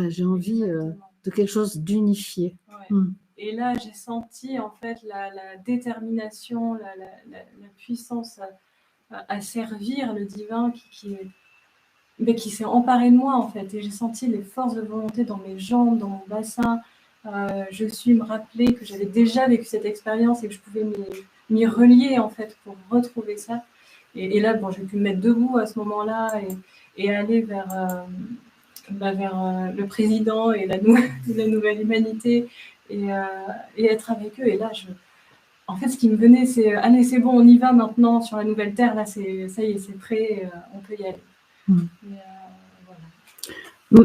J'ai envie de quelque chose d'unifié.
Ouais. Et là, j'ai senti en fait la détermination, la puissance à servir le divin qui s'est emparé de moi en fait. Et j'ai senti les forces de volonté dans mes jambes, dans mon bassin. Je suis me rappeler que j'avais déjà vécu cette expérience et que je pouvais m'y relier en fait pour retrouver ça. Et là, bon, j'ai pu me mettre debout à ce moment-là et aller vers le président et la nouvelle humanité et être avec eux. Et là, en fait, ce qui me venait, c'est allez, c'est bon, on y va maintenant sur la nouvelle terre. Là, ça y est, c'est prêt, on peut y aller.
Voilà.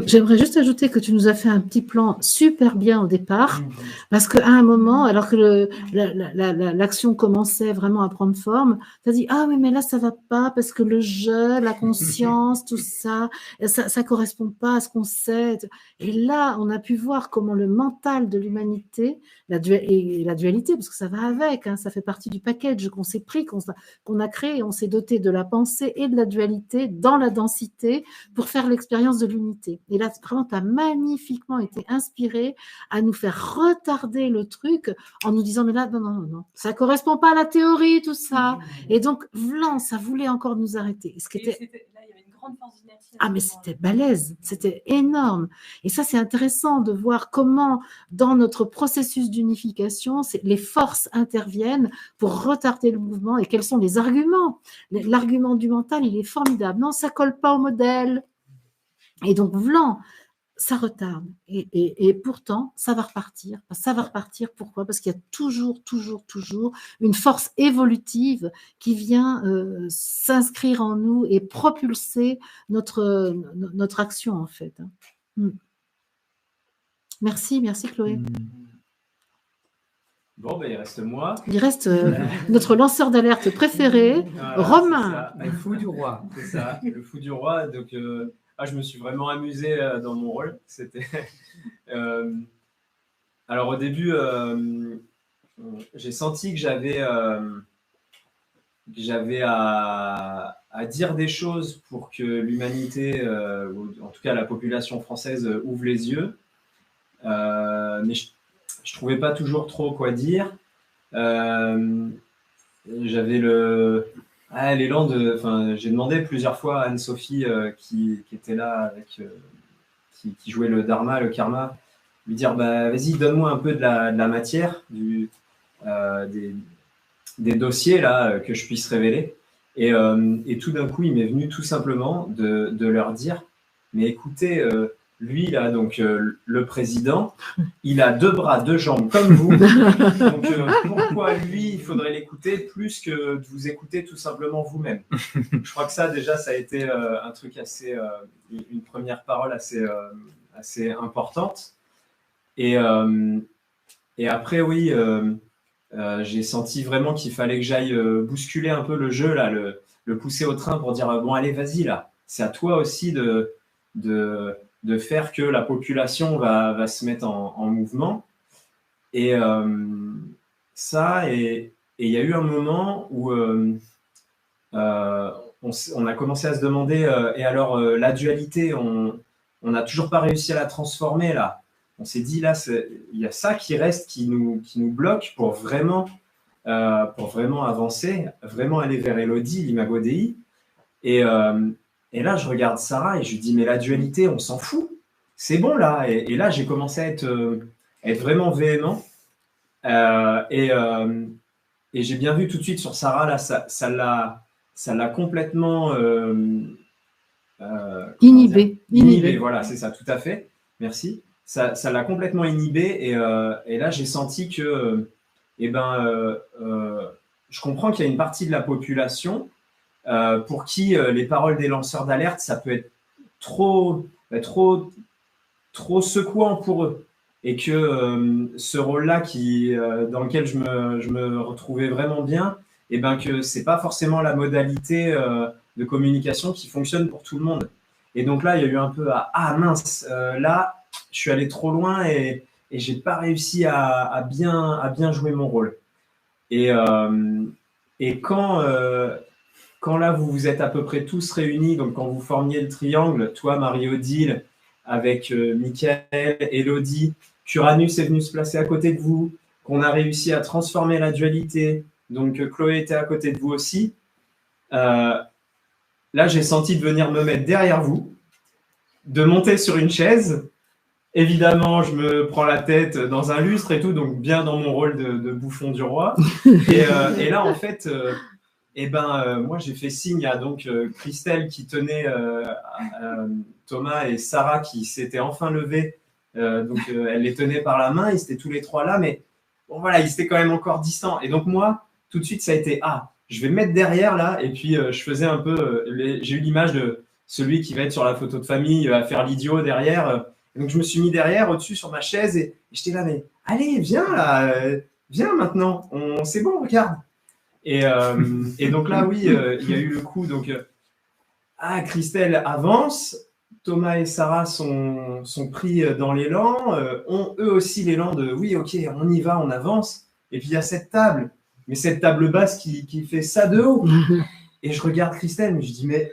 J'aimerais juste ajouter que tu nous as fait un petit plan super bien au départ, parce qu'à un moment, alors que l'action commençait vraiment à prendre forme, tu as dit « Ah oui, mais là, ça va pas, parce que le jeu, la conscience, tout ça, ça correspond pas à ce qu'on sait. » Et là, on a pu voir comment le mental de l'humanité, et la dualité, parce que ça va avec, hein, ça fait partie du package qu'on s'est pris, qu'on a créé, on s'est doté de la pensée et de la dualité dans la densité pour faire l'expérience de l'unité. Et là, vraiment, tu as magnifiquement été inspiré à nous faire retarder le truc en nous disant, mais là, non, ça ne correspond pas à la théorie, tout ça. Et donc, ça voulait encore nous arrêter.
Là, il y avait une grande force d'inertie.
Ah, mais c'était balèze, c'était énorme. Et ça, c'est intéressant de voir comment, dans notre processus d'unification, les forces interviennent pour retarder le mouvement et quels sont les arguments. L'argument du mental, il est formidable. Non, ça ne colle pas au modèle. Et donc, ça retarde. Et pourtant, ça va repartir. Ça va repartir. Pourquoi? Parce qu'il y a toujours une force évolutive qui vient s'inscrire en nous et propulser notre action, en fait. Merci Chloé.
Bon, il reste moi.
Il reste notre lanceur d'alerte préféré, Romain.
Le fou du roi.
C'est ça, le fou du roi. Donc, je me suis vraiment amusé dans mon rôle. C'était. Alors, au début, j'ai senti que j'avais à dire des choses pour que l'humanité, ou en tout cas la population française, ouvre les yeux. Mais je trouvais pas toujours trop quoi dire. J'avais l'élan j'ai demandé plusieurs fois à Anne-Sophie qui était là qui jouait le dharma, le karma, lui dire vas-y, donne-moi un peu de la matière des dossiers là que je puisse révéler. Et tout d'un coup, il m'est venu tout simplement de leur dire, mais écoutez, lui là, donc le président, il a 2 bras, 2 jambes comme vous. Donc pourquoi lui, il faudrait l'écouter plus que de vous écouter tout simplement vous-même. Je crois que ça déjà, ça a été un truc assez, une première parole assez importante. Et après, oui, j'ai senti vraiment qu'il fallait que j'aille bousculer un peu le jeu là, le pousser au train pour dire bon allez vas-y là, c'est à toi aussi de faire que la population va se mettre en mouvement. Et ça, et il y a eu un moment où on a commencé à se demander, et alors la dualité, on n'a toujours pas réussi à la transformer là. On s'est dit là, il y a ça qui reste, qui nous bloque pour vraiment avancer, vraiment aller vers Elodie, l'Imago Dei. Et là, je regarde Sarah et je lui dis, mais la dualité, on s'en fout. C'est bon là. Et là, j'ai commencé à être vraiment véhément. Et j'ai bien vu tout de suite sur Sarah, là, ça l'a complètement inhibé. Voilà, c'est ça, tout à fait. Merci. Ça l'a complètement inhibé. Et là, j'ai senti que, je comprends qu'il y a une partie de la population pour qui les paroles des lanceurs d'alerte, ça peut être trop secouant pour eux. Et que ce rôle-là dans lequel je me retrouvais vraiment bien, que ce n'est pas forcément la modalité de communication qui fonctionne pour tout le monde. Et donc là, il y a eu un peu ah mince, là, je suis allé trop loin et je n'ai pas réussi à bien jouer mon rôle. Et quand là, vous êtes à peu près tous réunis, donc quand vous formiez le triangle, toi, Marie-Odile, avec Mickaël, Elodie, qu'Uranus est venu se placer à côté de vous, qu'on a réussi à transformer la dualité, donc Chloé était à côté de vous aussi. Là, j'ai senti de venir me mettre derrière vous, de monter sur une chaise. Évidemment, je me prends la tête dans un lustre et tout, donc bien dans mon rôle de bouffon du roi. Et là, en fait, moi, j'ai fait signe à donc Christelle qui tenait Thomas et Sarah qui s'étaient enfin levés. Donc, elle les tenait par la main, ils étaient tous les trois là, mais bon, voilà, ils étaient quand même encore distants. Et donc, moi, tout de suite, ça a été je vais me mettre derrière là. Et puis, je faisais un peu. J'ai eu l'image de celui qui va être sur la photo de famille à faire l'idiot derrière. Donc, je me suis mis derrière, au-dessus, sur ma chaise, et j'étais là, mais allez, viens là, viens maintenant, c'est bon, regarde. Et donc là, oui, il y a eu le coup. Donc, Christelle avance, Thomas et Sarah sont pris dans l'élan, ont eux aussi l'élan de oui, ok, on y va, on avance. Et puis il y a cette table, mais cette table basse qui fait ça de haut. Et je regarde Christelle, mais je dis, mais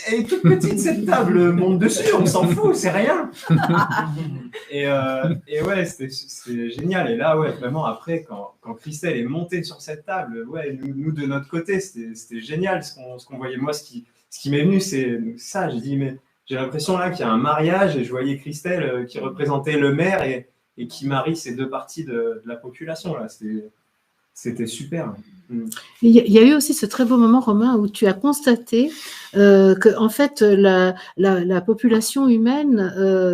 elle est toute petite cette table, monte dessus, on s'en fout, c'est rien. et ouais, c'était génial. Et là, ouais, vraiment, après, quand Christelle est montée sur cette table, ouais, nous de notre côté, c'était génial ce qu'on voyait. Moi, ce qui m'est venu, c'est ça. J'ai dit, mais j'ai l'impression là qu'il y a un mariage et je voyais Christelle qui représentait le maire et qui marie ces deux parties de la population. Là, c'était super.
Il y a eu aussi ce très beau moment, Romain, où tu as constaté que en fait la population humaine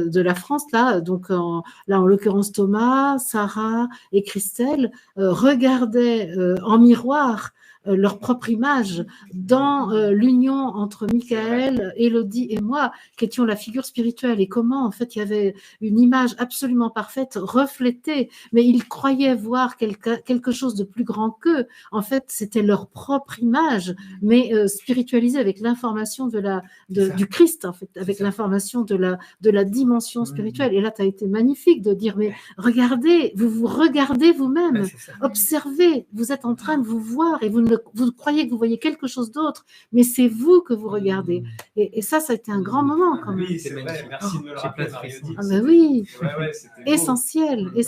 de la France, là, donc en l'occurrence Thomas, Sarah et Christelle, regardaient en miroir leur propre image dans l'union entre Mickaël, Elodie et moi, qui étions la figure spirituelle, et comment en fait il y avait une image absolument parfaite reflétée, mais ils croyaient voir quelque chose de plus grand qu'eux. En fait, c'était leur propre image, mais spiritualisée avec l'information du Christ, en fait, avec l'information de la dimension spirituelle. Et là, tu as été magnifique de dire, mais regardez, vous regardez vous-même, observez, vous êtes en train de vous voir et vous croyez que vous voyez quelque chose d'autre, mais c'est vous que vous regardez. Et ça a été un grand moment quand même.
Oui, c'est vrai, merci de me le rappeler, Marie-Odile.
Ah ben oui,
c'était
essentiel.
Ouais.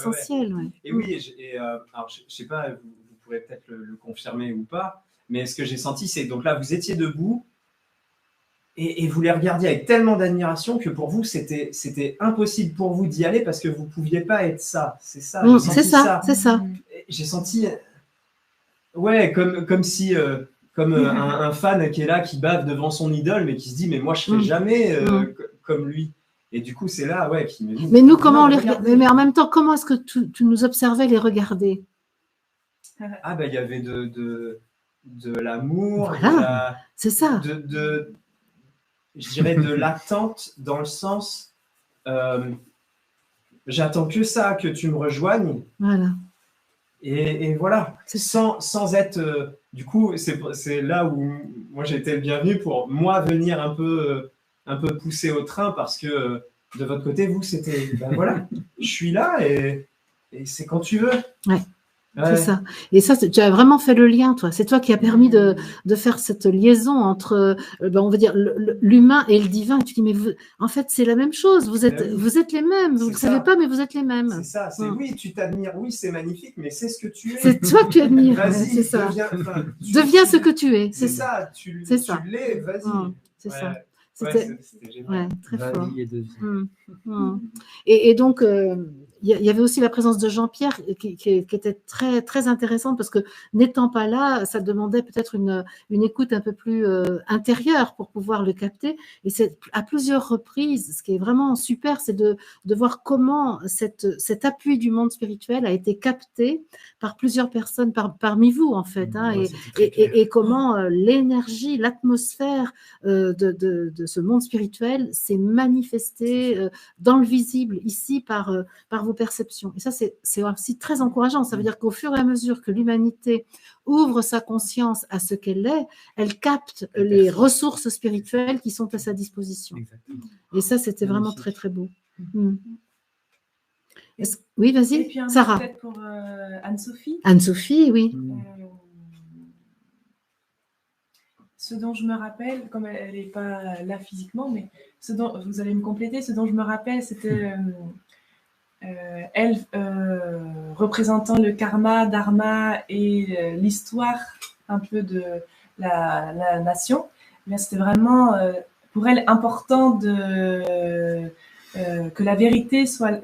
Et oui, alors je ne sais pas, vous pourrez peut-être le confirmer ou pas, mais ce que j'ai senti, c'est donc là, vous étiez debout et vous les regardiez avec tellement d'admiration que pour vous, c'était impossible pour vous d'y aller parce que vous ne pouviez pas être ça. C'est ça.
C'est ça.
J'ai senti... Ouais, comme si un fan qui est là, qui bave devant son idole, mais qui se dit, mais moi, je ne serai jamais comme lui. Et du coup, c'est là, ouais, qui me dit...
Mais nous, comment on les regarde? Mais en même temps, comment est-ce que tu nous observais les regarder?
Ah, ben, il y avait de l'amour,
voilà, c'est ça.
Je dirais de l'attente, dans le sens, j'attends que ça, que tu me rejoignes.
Voilà.
Et voilà, sans être... du coup, c'est là où moi j'étais le bienvenu pour moi venir un peu pousser au train parce que de votre côté, vous, c'était... Ben voilà, je suis là et c'est quand tu veux.
Ouais. C'est ça. Et ça, tu as vraiment fait le lien, toi. C'est toi qui as permis de faire cette liaison entre, on va dire, l'humain et le divin. Et tu dis, mais en fait, c'est la même chose. Vous êtes les mêmes. Vous ne le savez pas, mais vous êtes les mêmes.
C'est ça. Oui, tu t'admires. Oui, c'est magnifique, mais c'est ce que tu es.
C'est toi que tu admires.
Vas-y,
c'est ça.
Deviens
ce que tu es.
C'est ça. Tu l'es. Vas-y.
C'est ça.
C'était génial.
Très fort.
Et
donc, il y avait aussi la présence de Jean-Pierre qui était très, très intéressante parce que n'étant pas là, ça demandait peut-être une écoute un peu plus intérieure pour pouvoir le capter. Et c'est à plusieurs reprises, ce qui est vraiment super, c'est de voir comment cet appui du monde spirituel a été capté par plusieurs personnes, parmi vous en fait, et comment l'énergie, l'atmosphère de ce monde spirituel s'est manifestée dans le visible ici par vos perceptions. Et ça, c'est aussi très encourageant. Ça veut dire qu'au fur et à mesure que l'humanité ouvre sa conscience à ce qu'elle est, elle capte les ressources spirituelles qui sont à sa disposition.
Exactement.
Et ça, c'était vraiment très, très beau. Oui, vas-y,
et puis
Sarah.
Peut-être pour Anne-Sophie.
Anne-Sophie, oui.
Ce dont je me rappelle, comme elle n'est pas là physiquement, mais ce dont vous allez me compléter, ce dont je me rappelle, c'était elle représentant le karma, dharma et l'histoire un peu de la nation. Mais c'était vraiment pour elle important que la vérité soit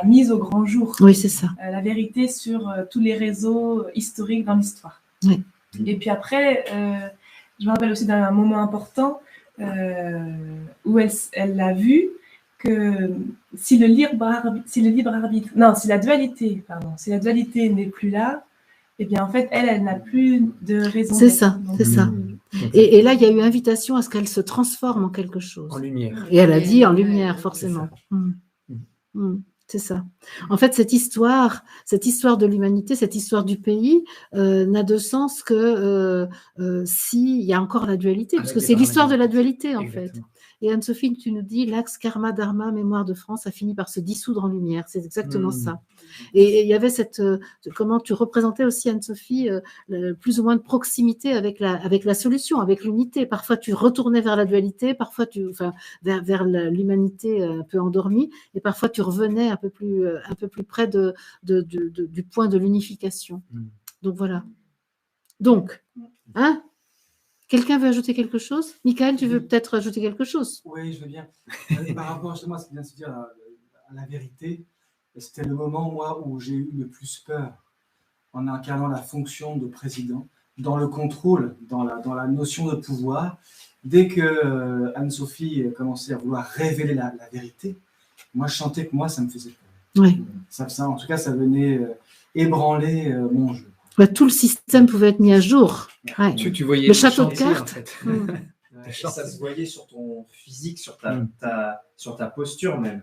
mise au grand jour.
Oui, c'est ça.
La vérité sur tous les réseaux historiques dans l'histoire.
Oui.
Et puis après, je me rappelle aussi d'un moment important où elle a vu que si la dualité n'est plus là, eh bien en fait elle n'a plus de raison.
C'est ça, c'est ça. Et là il y a eu invitation à ce qu'elle se transforme en quelque chose.
En lumière.
Et elle a dit en lumière forcément. C'est ça. En fait, cette histoire de l'humanité, cette histoire du pays n'a de sens que s'il y a encore la dualité, parce que c'est l'histoire de la dualité, en fait. Et Anne-Sophie, tu nous dis, l'axe karma, dharma, mémoire de France a fini par se dissoudre en lumière. C'est exactement ça. Et il y avait comment tu représentais aussi, Anne-Sophie, plus ou moins de proximité avec la solution, avec l'unité. Parfois, tu retournais vers la dualité, parfois, vers l'humanité un peu endormie, et parfois, tu revenais un peu plus près du point de l'unification. Donc, voilà. Donc, quelqu'un veut ajouter quelque chose? Michael, tu veux peut-être ajouter quelque chose?
Oui, je veux bien. Par rapport justement à ce qui vient de se dire à la vérité, c'était le moment, moi, où j'ai eu le plus peur en incarnant la fonction de président, dans le contrôle, dans la notion de pouvoir. Dès que Anne-Sophie commençait à vouloir révéler la vérité, moi, je sentais que ça me faisait peur.
Oui.
Ça, en tout cas, ça venait ébranler mon jeu.
Tout le système pouvait être mis à jour. Ouais.
Tu voyais
le château de cartes.
En fait. Ça se voyait sur ton physique, sur ta posture même.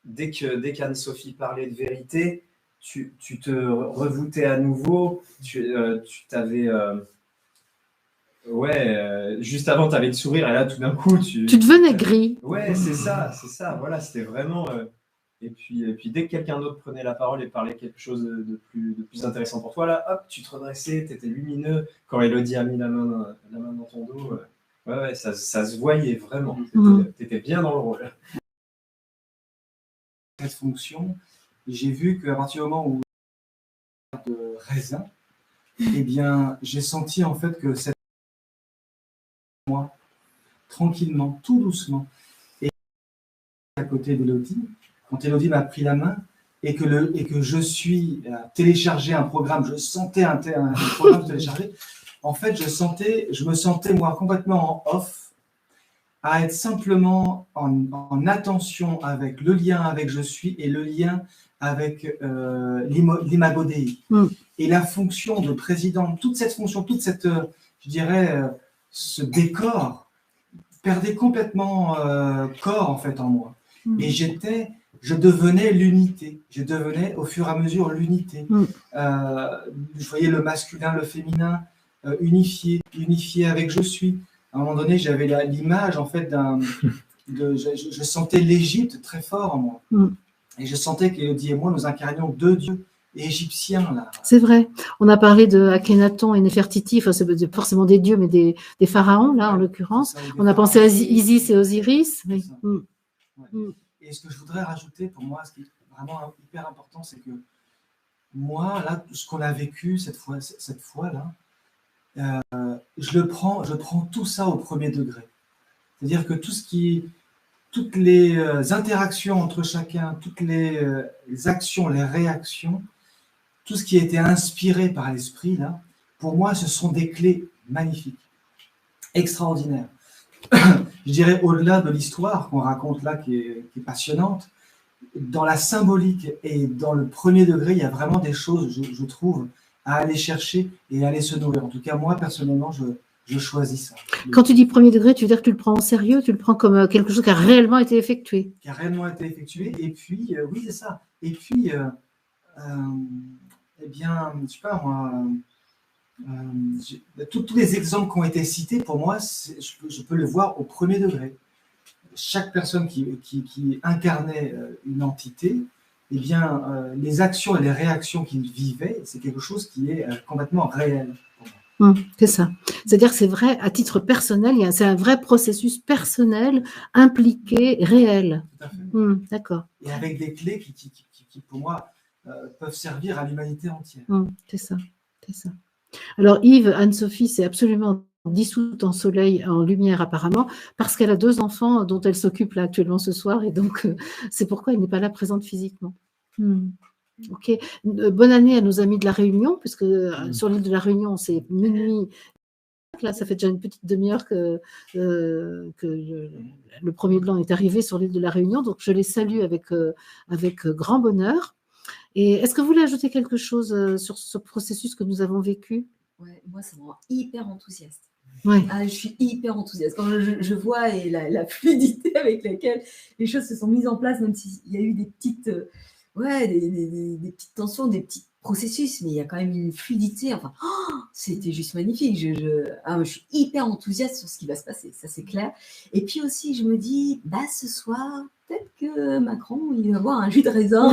Dès qu'Anne-Sophie parlait de vérité, tu te revoûtais à nouveau. Tu t'avais... juste avant, tu avais le sourire et là, tout d'un coup, tu
devenais gris.
Ouais, c'est ça. Voilà, c'était vraiment... Et puis, dès que quelqu'un d'autre prenait la parole et parlait quelque chose de plus intéressant pour toi, là, hop, tu te redressais, tu étais lumineux. Quand Élodie a mis la main dans ton dos, ça se voyait vraiment. Tu étais bien dans le rôle.
Cette fonction, j'ai vu qu'à partir du moment où de raisin, eh bien, j'ai senti en fait que cette moi, tranquillement, tout doucement, et à côté d'Élodie, quand Élodie m'a pris la main et que je suis téléchargé un programme, je sentais un programme téléchargé, en fait, je me sentais moi complètement en off, à être simplement en attention avec le lien avec je suis et le lien avec l'imago Dei. Et la fonction de président, toute cette fonction, toute cette, je dirais, ce décor perdait complètement corps en fait en moi. Et je devenais l'unité. Je devenais au fur et à mesure l'unité. Vous voyez le masculin, le féminin, unifié avec je suis. À un moment donné, j'avais l'image en fait je sentais l'Égypte très fort en moi. Et je sentais qu'Élodie et moi, nous incarnions deux dieux égyptiens. Là.
C'est vrai. On a parlé de Akhenaton et Néfertiti, enfin, c'est forcément des dieux, mais des pharaons, là, en l'occurrence. On a pensé à Isis et Osiris. Oui.
Ouais. Et ce que je voudrais rajouter, pour moi, ce qui est vraiment hyper important, c'est que moi, là, ce qu'on a vécu cette fois-là, je prends tout ça au premier degré. C'est-à-dire que toutes les interactions entre chacun, toutes les actions, les réactions, tout ce qui a été inspiré par l'esprit, là, pour moi, ce sont des clés magnifiques, extraordinaires. Je dirais au-delà de l'histoire qu'on raconte là, qui est passionnante, dans la symbolique et dans le premier degré, il y a vraiment des choses, je trouve, à aller chercher et à aller se nourrir. En tout cas, moi, personnellement, je choisis ça.
Quand tu dis premier degré, tu veux dire que tu le prends au sérieux, tu le prends comme quelque chose qui a réellement été effectué.
Qui a réellement été effectué, et puis, oui, c'est ça. Et puis, eh bien, je sais pas, moi, tous les exemples qui ont été cités, pour moi, je peux le voir au premier degré. Chaque personne qui incarnait une entité, eh bien, les actions et les réactions qu'il vivait, c'est quelque chose qui est complètement réel.
C'est ça. C'est-à-dire que c'est vrai, à titre personnel, c'est un vrai processus personnel, impliqué, réel.
Tout à fait.
D'accord.
Et avec des clés qui pour moi, peuvent servir à l'humanité entière.
C'est ça. Alors Yves, Anne-Sophie, c'est absolument dissoute en soleil, en lumière apparemment, parce qu'elle a 2 enfants dont elle s'occupe là actuellement ce soir, et donc c'est pourquoi elle n'est pas là présente physiquement. Ok. Bonne année à nos amis de la Réunion, puisque sur l'île de la Réunion, c'est minuit. Là, ça fait déjà une petite demi-heure que le premier blanc est arrivé sur l'île de la Réunion, donc je les salue avec grand bonheur. Et est-ce que vous voulez ajouter quelque chose sur ce processus que nous avons vécu?
Ouais, moi, ça me rend hyper enthousiaste.
Ouais.
Je suis hyper enthousiaste. Quand je vois et la fluidité avec laquelle les choses se sont mises en place, même s'il y a eu des petites, des petites tensions, des petits processus, mais il y a quand même une fluidité. Enfin, c'était juste magnifique. Je suis hyper enthousiaste sur ce qui va se passer, ça c'est clair. Et puis aussi, je me dis, ce soir, peut-être que Macron, il va boire un jus de raisin.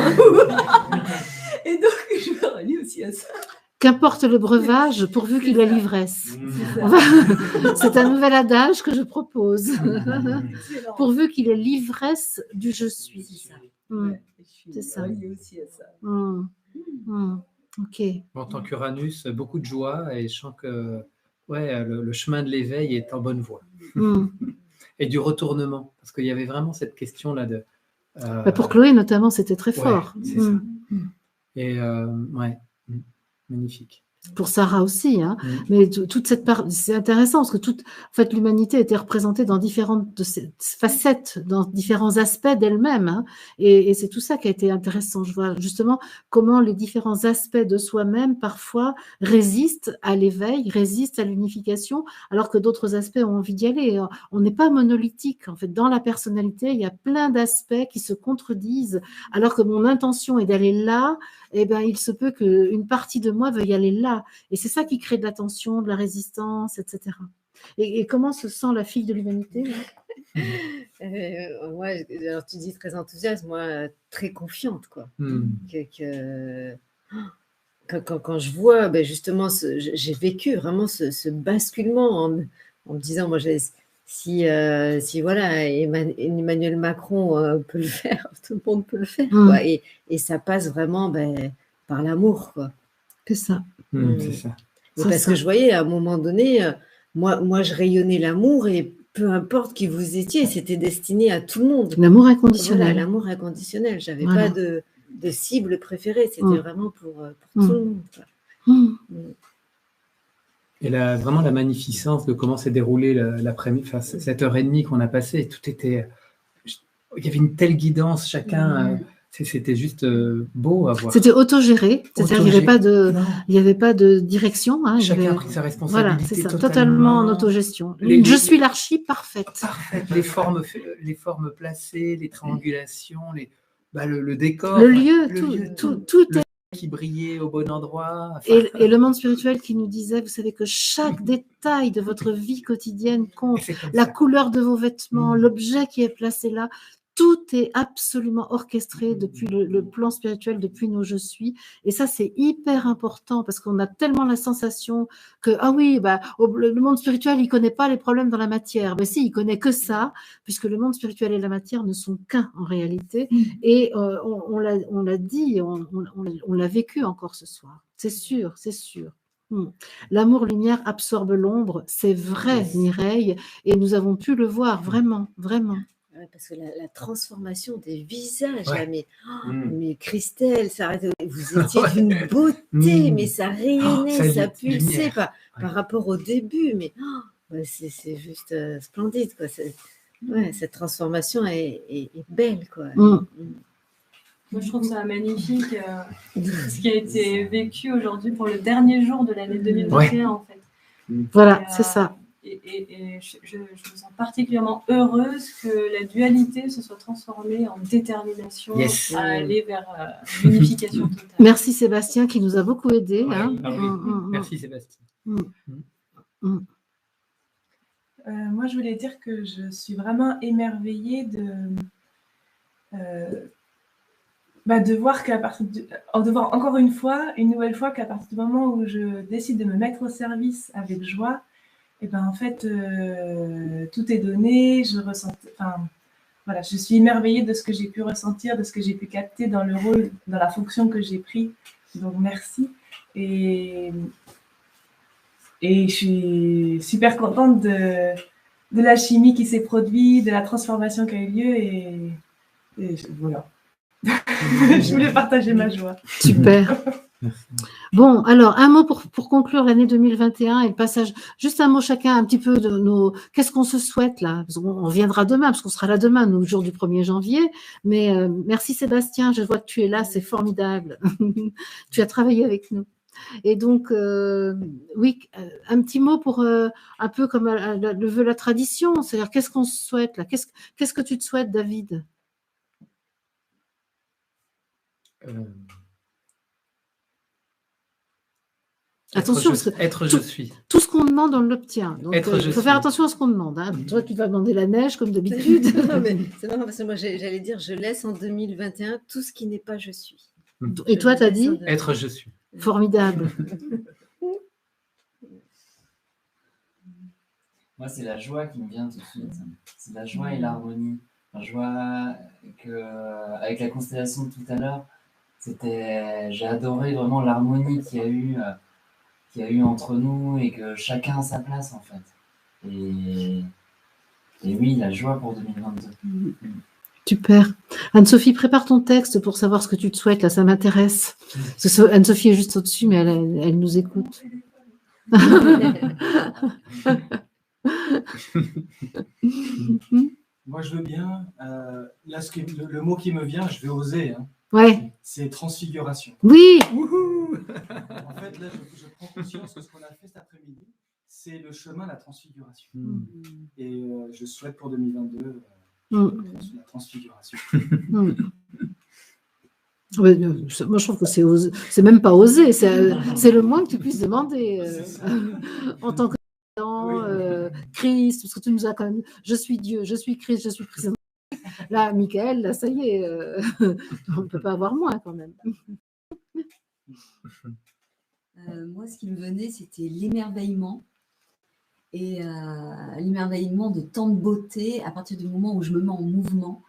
Et donc, je me relie aussi à ça.
Qu'importe le breuvage, pourvu qu'il ait l'ivresse. C'est un nouvel adage que je propose. Pourvu qu'il ait l'ivresse du je suis.
C'est ça.
C'est ça.
Reliée aussi à ça.
Ok.
En tant qu'Uranus, beaucoup de joie, et je sens que le chemin de l'éveil est en bonne voie. Et du retournement, parce qu'il y avait vraiment cette question-là de...
pour Chloé, notamment, c'était très fort.
C'est ça. Et magnifique.
Pour Sarah aussi, hein. Mais toute cette part, c'est intéressant parce que en fait, l'humanité était représentée dans différentes de ces facettes, dans différents aspects d'elle-même, hein. Et c'est tout ça qui a été intéressant. Je vois justement comment les différents aspects de soi-même parfois résistent à l'éveil, résistent à l'unification, alors que d'autres aspects ont envie d'y aller. On n'est pas monolithique. En fait, dans la personnalité, il y a plein d'aspects qui se contredisent, alors que mon intention est d'aller là. Eh ben, il se peut qu'une partie de moi veuille aller là. Et c'est ça qui crée de la tension, de la résistance, etc. Et comment se sent la fille de l'humanité?
Moi, alors tu dis très enthousiaste, moi très confiante, quoi. Quand je vois, justement, j'ai vécu vraiment ce basculement en me disant, moi, si voilà, Emmanuel Macron peut le faire, tout le monde peut le faire, quoi. Et ça passe vraiment par l'amour, quoi.
C'est ça.
C'est ça.
Parce que je voyais à un moment donné, moi je rayonnais l'amour, et peu importe qui vous étiez, c'était destiné à tout le monde.
L'amour inconditionnel.
Voilà, l'amour inconditionnel. J'avais pas de cible préférée, c'était vraiment pour tout le monde, quoi.
Et vraiment la magnificence de comment s'est déroulée l'après-midi, cette heure et demie qu'on a passée, tout était... Il y avait une telle guidance, chacun... C'était juste beau à voir.
C'était autogéré, c'est-à-dire qu'il n'y avait pas de direction. Hein,
chacun a pris sa responsabilité.
Voilà, c'est ça, totalement en autogestion. Je suis l'archi parfaite.
Les formes placées, les triangulations, le décor.
Le lieu, tout est...
qui brillait au bon endroit.
Et le monde spirituel qui nous disait, vous savez que chaque détail de votre vie quotidienne compte, la couleur de vos vêtements, l'objet qui est placé là, Tout est absolument orchestré depuis le plan spirituel, depuis nos je suis. Et ça, c'est hyper important parce qu'on a tellement la sensation que, ah oui, bah, le monde spirituel, il connaît pas les problèmes dans la matière. Ben si, il connaît que ça, puisque le monde spirituel et la matière ne sont qu'un en réalité. Et on l'a dit, on l'a vécu encore ce soir. C'est sûr, c'est sûr. L'amour-lumière absorbe l'ombre, c'est vrai, Mireille, et nous avons pu le voir, vraiment, vraiment.
Ouais, parce que la transformation des visages,
Ouais.
là, mais Christelle, vous étiez d'une beauté, mais ça rayonnait, ça pulsait par rapport au début, mais c'est juste splendide, quoi. Ouais, cette transformation est belle, quoi.
Moi, je trouve ça magnifique, ce qui a été vécu aujourd'hui pour le dernier jour de l'année 2021, en fait.
Voilà, c'est ça.
Et je me sens particulièrement heureuse que la dualité se soit transformée en détermination à aller vers l'unification totale.
Merci Sébastien qui nous a beaucoup aidés.
Ouais,
hein.
Merci Sébastien.
Moi, je voulais dire que je suis vraiment émerveillée de voir de voir encore une nouvelle fois qu'à partir du moment où je décide de me mettre au service avec joie, et ben en fait tout est donné. Voilà, je suis émerveillée de ce que j'ai pu ressentir, de ce que j'ai pu capter dans le rôle, dans la fonction que j'ai pris. Donc merci. Et je suis super contente de la chimie qui s'est produite, de la transformation qui a eu lieu et voilà. Je voulais partager ma joie.
Super. Bon, alors, un mot pour conclure l'année 2021 et le passage. Juste un mot chacun, un petit peu de nos... Qu'est-ce qu'on se souhaite là? On viendra demain, parce qu'on sera là demain, nous, le jour du 1er janvier. Mais merci Sébastien, je vois que tu es là, c'est formidable. Tu as travaillé avec nous. Et donc, oui, un petit mot pour un peu comme le veut la tradition, c'est-à-dire qu'est-ce qu'on se souhaite là? Qu'est-ce que tu te souhaites, David? Attention,
je suis.
Tout ce qu'on demande, on l'obtient. Donc, il faut faire attention à ce qu'on demande. Hein. Toi, tu vas demander la neige comme d'habitude.
C'est marrant parce que moi, j'allais dire, je laisse en 2021 tout ce qui n'est pas je suis.
Et toi, tu as dit
être je suis.
Formidable.
Moi, c'est la joie qui me vient tout de suite. C'est la joie et l'harmonie. La joie avec la constellation de tout à l'heure, j'ai adoré vraiment l'harmonie qu'il y a eu entre nous et que chacun a sa place en fait. Et oui, la joie pour 2022.
Super. Anne-Sophie, prépare ton texte pour savoir ce que tu te souhaites, là, ça m'intéresse. Parce que Anne-Sophie est juste au-dessus, mais elle nous écoute.
Moi, je veux bien. Là, le mot qui me vient, je vais oser. Hein.
Ouais.
C'est transfiguration.
Oui.
En fait, là, je prends conscience que ce qu'on a fait cet après-midi, c'est le chemin de la transfiguration. Et je souhaite pour 2022 la transfiguration.
Ouais, moi, je trouve que c'est même pas osé. C'est le moins que tu puisses demander en tant que Christ, parce que tu nous as quand même. Je suis Dieu, je suis Christ, je suis président. Là, Michael, là, ça y est, on ne peut pas avoir moins quand même.
Moi, ce qui me venait, c'était l'émerveillement. Et l'émerveillement de tant de beauté à partir du moment où je me mets en mouvement.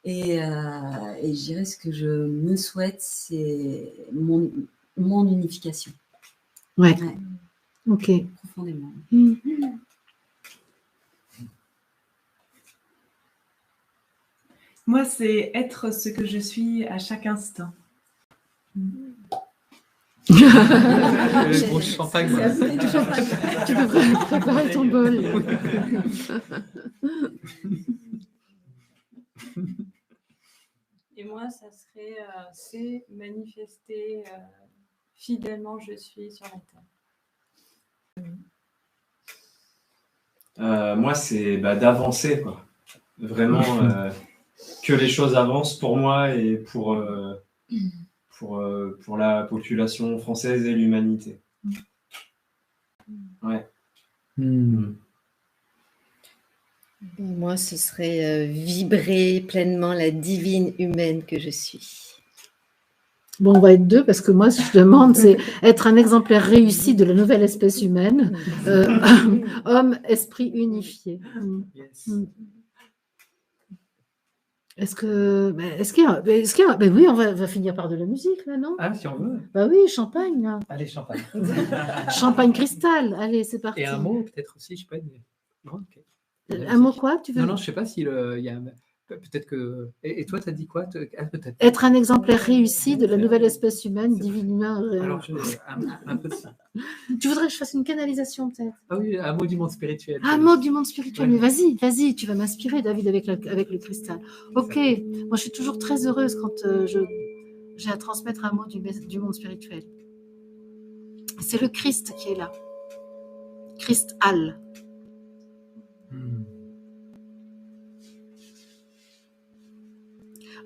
Et je dirais ce que je me souhaite, c'est mon unification.
Ouais. Ok.
Profondément.
Moi, c'est être ce que je suis à chaque instant.
Gros champagne.
Tu peux préparer ton bol.
Et moi, ça serait c'est manifester fidèlement je suis sur la terre.
Moi, c'est d'avancer, quoi. Vraiment que les choses avancent pour moi et pour la population française et l'humanité. Ouais.
Moi, ce serait vibrer pleinement la divine humaine que je suis.
Bon, on va être deux parce que moi, ce que je demande, c'est être un exemplaire réussi de la nouvelle espèce humaine, homme, esprit unifié.
Yes.
Est-ce qu'il y a, ben oui, on va finir par de la musique, là, non?
Ah, si on veut.
Bah oui, champagne, là.
Allez, champagne.
Champagne cristal. Allez, c'est parti.
Et un mot, peut-être aussi, je sais pas. Okay.
Un mot quoi, tu veux?
Non, je sais pas si il y a. Peut-être que. Et toi, tu as dit quoi? Peut-être.
Être un exemplaire réussi de la nouvelle espèce humaine, divinement.
Alors, un peu de ça.
Tu voudrais que je fasse une canalisation, peut-être?
Ah oui, un mot du monde spirituel.
Un mot du monde spirituel. Ouais. Mais vas-y, tu vas m'inspirer, David, avec le cristal. Ok, moi je suis toujours très heureuse quand j'ai à transmettre un mot du monde spirituel. C'est le Christ qui est là. Christ-Al.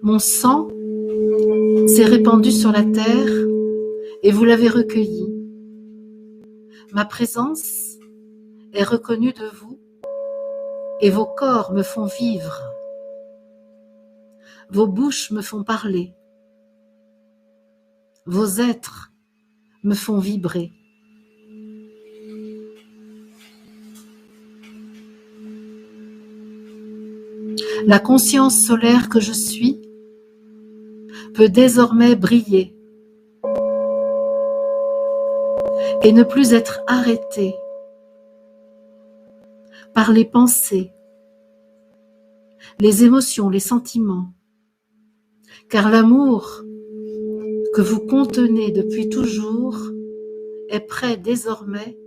Mon sang s'est répandu sur la terre et vous l'avez recueilli. Ma présence est reconnue de vous et vos corps me font vivre. Vos bouches me font parler. Vos êtres me font vibrer. La conscience solaire que je suis peut désormais briller et ne plus être arrêtée par les pensées, les émotions, les sentiments, car l'amour que vous contenez depuis toujours est prêt désormais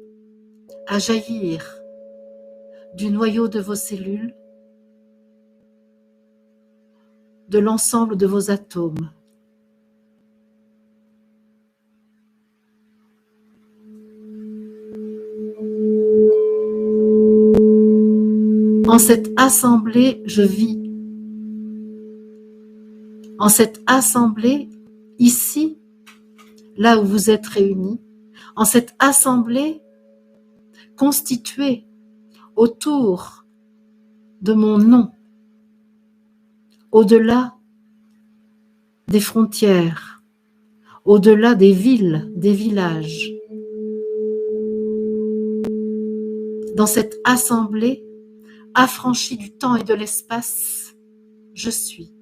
à jaillir du noyau de vos cellules, de l'ensemble de vos atomes. En cette assemblée, je vis. En cette assemblée, ici, là où vous êtes réunis, en cette assemblée constituée autour de mon nom, au-delà des frontières, au-delà des villes, des villages. Dans cette assemblée, affranchie du temps et de l'espace, je suis.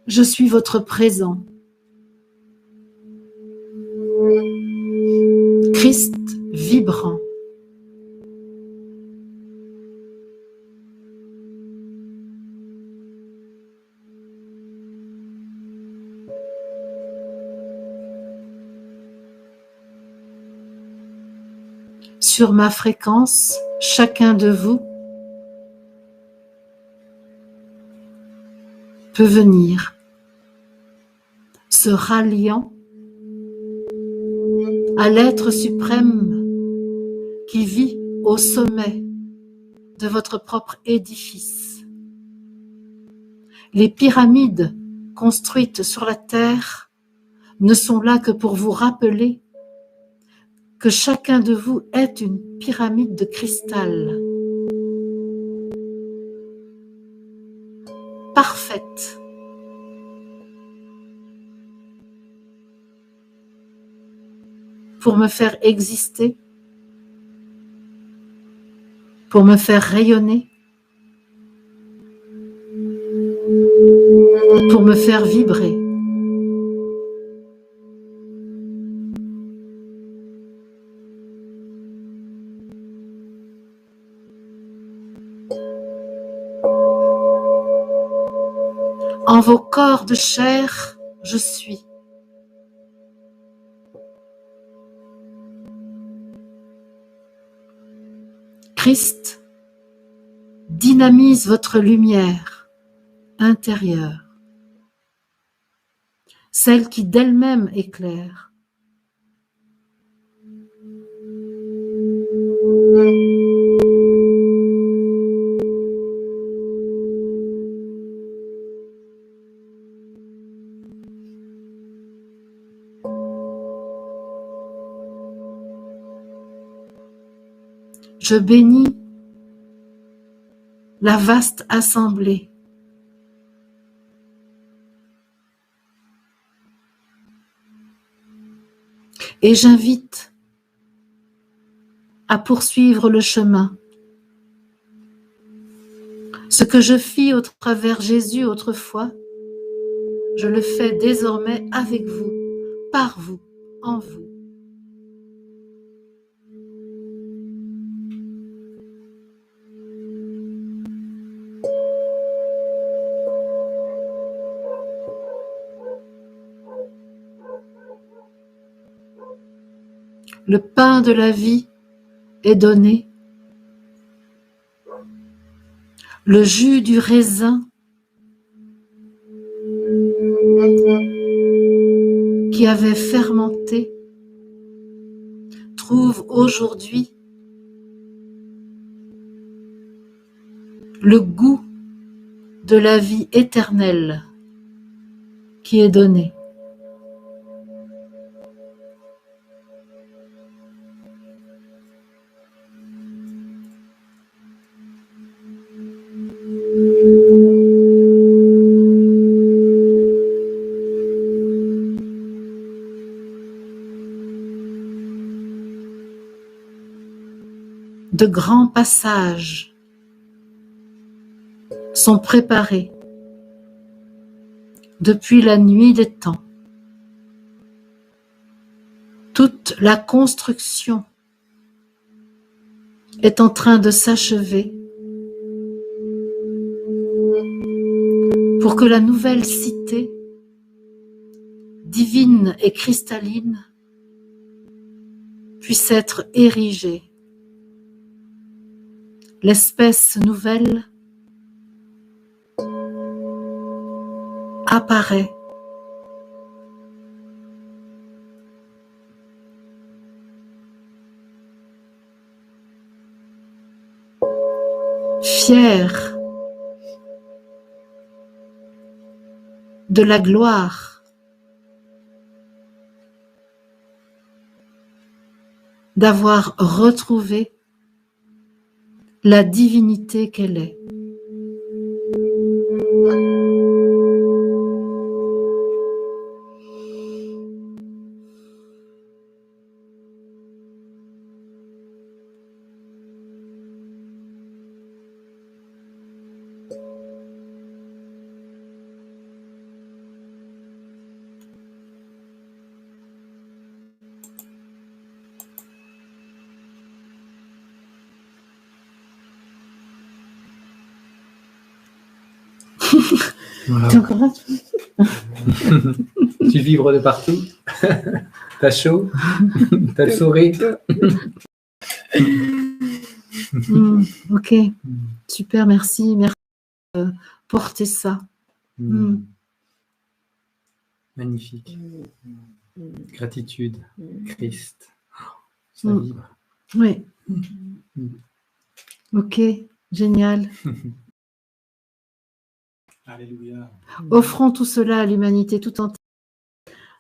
Je suis votre présent. Christ vibrant. Sur ma fréquence, chacun de vous peut venir, se ralliant à l'être suprême qui vit au sommet de votre propre édifice. Les pyramides construites sur la terre ne sont là que pour vous rappeler que chacun de vous est une pyramide de cristal, parfaite, pour me faire exister, pour me faire rayonner, pour me faire vibrer. En vos corps de chair, je suis. Christ dynamise votre lumière intérieure, celle qui d'elle-même éclaire. Je bénis la vaste assemblée. Et j'invite à poursuivre le chemin. Ce que je fis au travers Jésus autrefois, je le fais désormais avec vous, par vous, en vous. Le pain de la vie est donné. Le jus du raisin qui avait fermenté trouve aujourd'hui le goût de la vie éternelle qui est donnée. De grands passages sont préparés depuis la nuit des temps. Toute la construction est en train de s'achever pour que la nouvelle cité, divine et cristalline, puisse être érigée. L'espèce nouvelle apparaît. Fière de la gloire d'avoir retrouvé la divinité qu'elle est.
Voilà.
T'es encore là,
Tu vibres de partout. T'as chaud. T'as le sourire.
Ok, super, merci. Merci de porter ça.
Magnifique. Gratitude. Christ. Ça vibre.
Oui. Ok, génial.
Alléluia.
Offrons tout cela à l'humanité tout entière,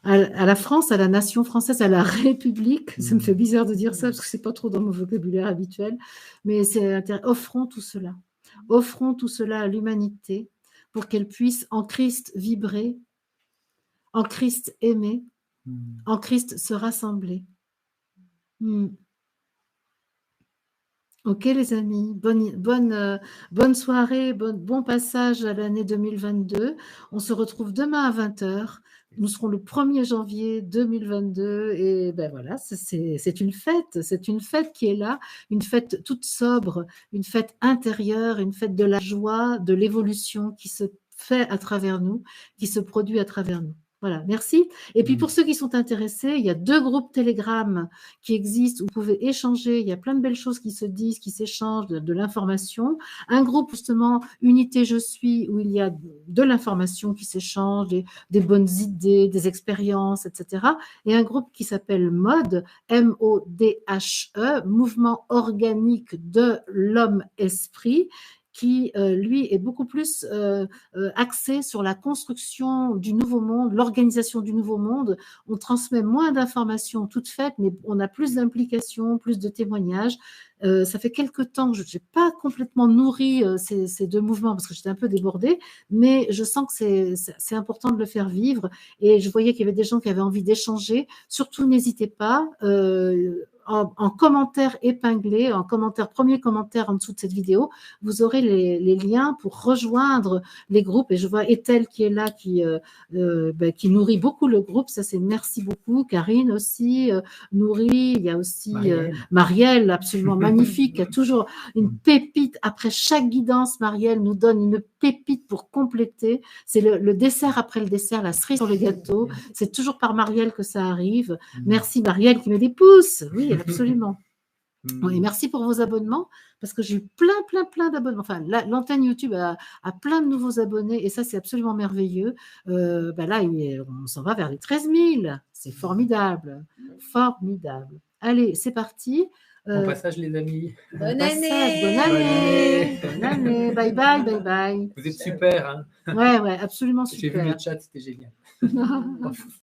à la France, à la nation française, à la République. Ça me fait bizarre de dire ça parce que c'est pas trop dans mon vocabulaire habituel, mais offrons tout cela. Offrons tout cela à l'humanité pour qu'elle puisse en Christ vibrer, en Christ aimer, en Christ se rassembler. Ok les amis, bonne soirée, bon passage à l'année 2022. On se retrouve demain à 20h. Nous serons le 1er janvier 2022 et ben voilà, c'est une fête qui est là, une fête toute sobre, une fête intérieure, une fête de la joie, de l'évolution qui se fait à travers nous, qui se produit à travers nous. Voilà, merci. Et puis pour ceux qui sont intéressés, il y a 2 groupes Telegram qui existent, où vous pouvez échanger, il y a plein de belles choses qui se disent, qui s'échangent, de l'information. Un groupe justement, Unité Je Suis, où il y a de l'information qui s'échange, des bonnes idées, des expériences, etc. Et un groupe qui s'appelle MODE, M-O-D-H-E, Mouvement Organique de l'Homme-Esprit, qui, lui, est beaucoup plus axé sur la construction du nouveau monde, l'organisation du nouveau monde. On transmet moins d'informations toutes faites, mais on a plus d'implications, plus de témoignages. Ça fait quelque temps que je n'ai pas complètement nourri ces deux mouvements parce que j'étais un peu débordée, mais je sens que c'est important de le faire vivre. Et je voyais qu'il y avait des gens qui avaient envie d'échanger. Surtout, n'hésitez pas. En commentaire épinglé, premier commentaire en dessous de cette vidéo, vous aurez les liens pour rejoindre les groupes. Et je vois Ethel qui est là, qui nourrit beaucoup le groupe. Ça, c'est merci beaucoup. Karine aussi nourrit. Il y a aussi Marielle, absolument magnifique, qui a toujours une pépite. Après chaque guidance, Marielle nous donne une pépite pour compléter. C'est le dessert après le dessert, la cerise sur le gâteau. C'est toujours par Marielle que ça arrive. Merci Marielle qui met des pouces. Oui, absolument. Et merci pour vos abonnements, parce que j'ai eu plein d'abonnements. Enfin, l'antenne YouTube a plein de nouveaux abonnés, et ça, c'est absolument merveilleux. Là, on s'en va vers les 13 000. C'est formidable. Formidable. Allez, c'est parti.
Bon passage, les amis.
Bonne année.
Bonne année. Bye bye.
Vous êtes super. Hein.
Ouais, absolument super.
J'ai vu le chat, c'était génial.